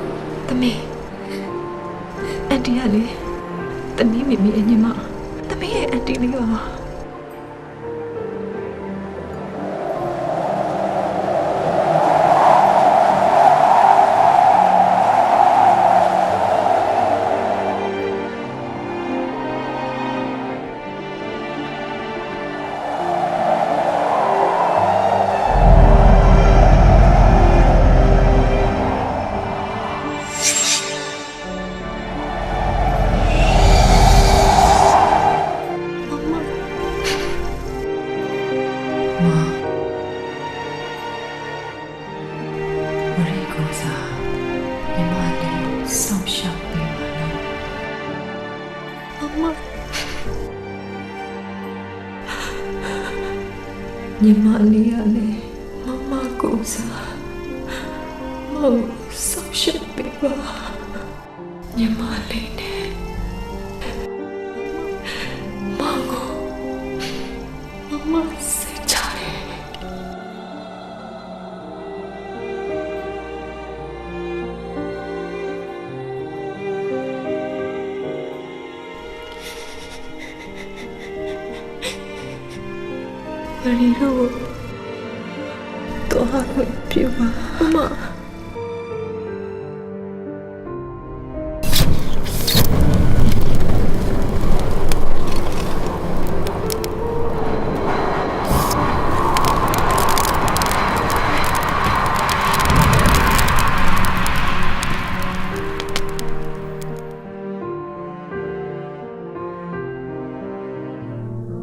သမီးအန်တီကလေသမီးမိမိအညီမသမီးရဲ့အန်တီလေးပါညီမလေးရလေမမကိုစားမဆောက်ရှက်ပေးပါညီမလေးနဲ့မကိုမစိတ်ချတယ်ဘယ်လိုတော့ပြပါမ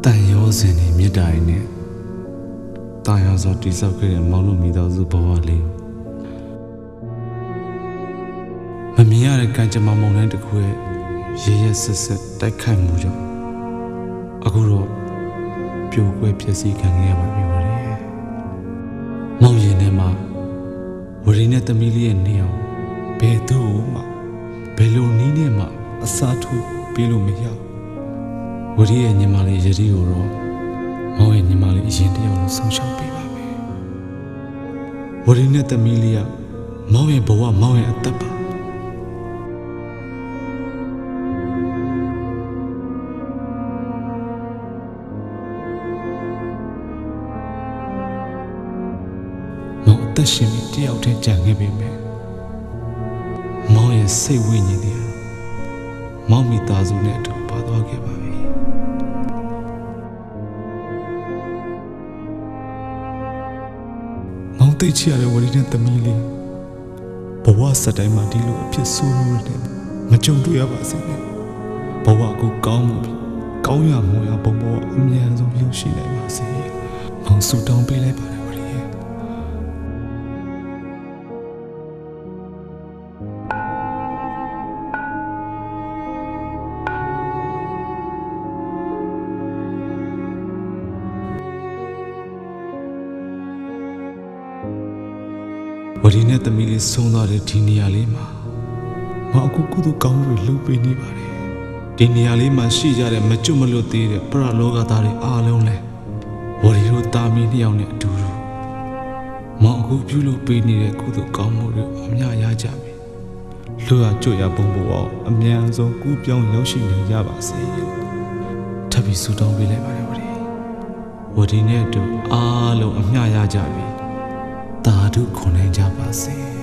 တန်ရောစင်နေမြစ်တိုင်းနဲ့တာယာစွာတိဆောက်ခဲ့တဲ့မောင်တို့မိသားစုဘဝလေးမမြင်ရတဲ့ကံကြမ္မာမုန်တိုင်းတစ်ခုရဲ့ရေရဲဆက်ဆက်တိုက်ခိုက်မှုကြောင့်အခုတော့ပြိုကွဲပျက်စီးခံခဲ့ရပါပြီ။ မောင်ရင်ထဲမှာဝရီနဲ့သမီးလေးရဲ့နေအောင် ယ်သူ့မှဘယ်လိုနည်းနဲ့မှအစားထိုးပေးလို့မရဝရီရဲ့ညီမလေးယတိကိုတော့မောင်ရဲ့ညီမလေးအရင်တယောက်လုံးဆုံးရှုံးပေးပါမယ်ဝရီနဲ့သမီးလေးကမောင်ရဲ့ဘဝမောင်ရဲ့အသက်ပါအသက်ရှင်ပြီးတယောက်တည်းကြံခဲ့ပေမဲ့မောင်ရဲ့စိတ်ဝိညာဉ်တွေမောင်မိသားစုနဲ့အတူပါသွားခဲ့ပါပြီမောင်သိချရတဲ့ဝရီနဲ့သမီးလေးဘဝစတိုင်းမှာဒီလိုအဖြစ်ဆိုးလို့တဲ့မကြုံတွေ့ရပါစေနဲ့ဘဝကိုကောင်းမှုပြီးကောင်းရမွန်ရဘုံဘဝအမြန်ဆုံးရောက်ရှိနိုင်ပါစေမောင်ဆုတောင်းပေးလိုက်ပါတယ်ဝရီနဲ့သမီးလေးဆုံးသွားတဲ့ဒီနေရာလေးမှာမအခုကုသိုလ်ကောင်းမှုတွေလုပ်ပေးနေပါတယ်ဒီနေရာလေးမှာရှိကြတဲ့မကျွတ်မလွတ်သေးတဲ့ပရလောကသားတွေအားလုံးလဲဝရီတို့တာမီနှစ်ယောက်နဲ့အတူတူမအခုပြုလုပ်ပေးနေတဲ့ကုသိုလ်ကောင်းမှုတွေအများရကြပြီလူရကြွရပုံပေါ်အောင်အမြန်ဆုံးကူးပြောင်းရောက်ရှိနိုင်ကြပါစေထပ်ပြီးဆုတောင်းပေးလိုက်ပါတယ်ဝရီနဲ့အတူအားလုံးအများရကြပြီတာဓုခွန်နိုင်ကြပါစေ။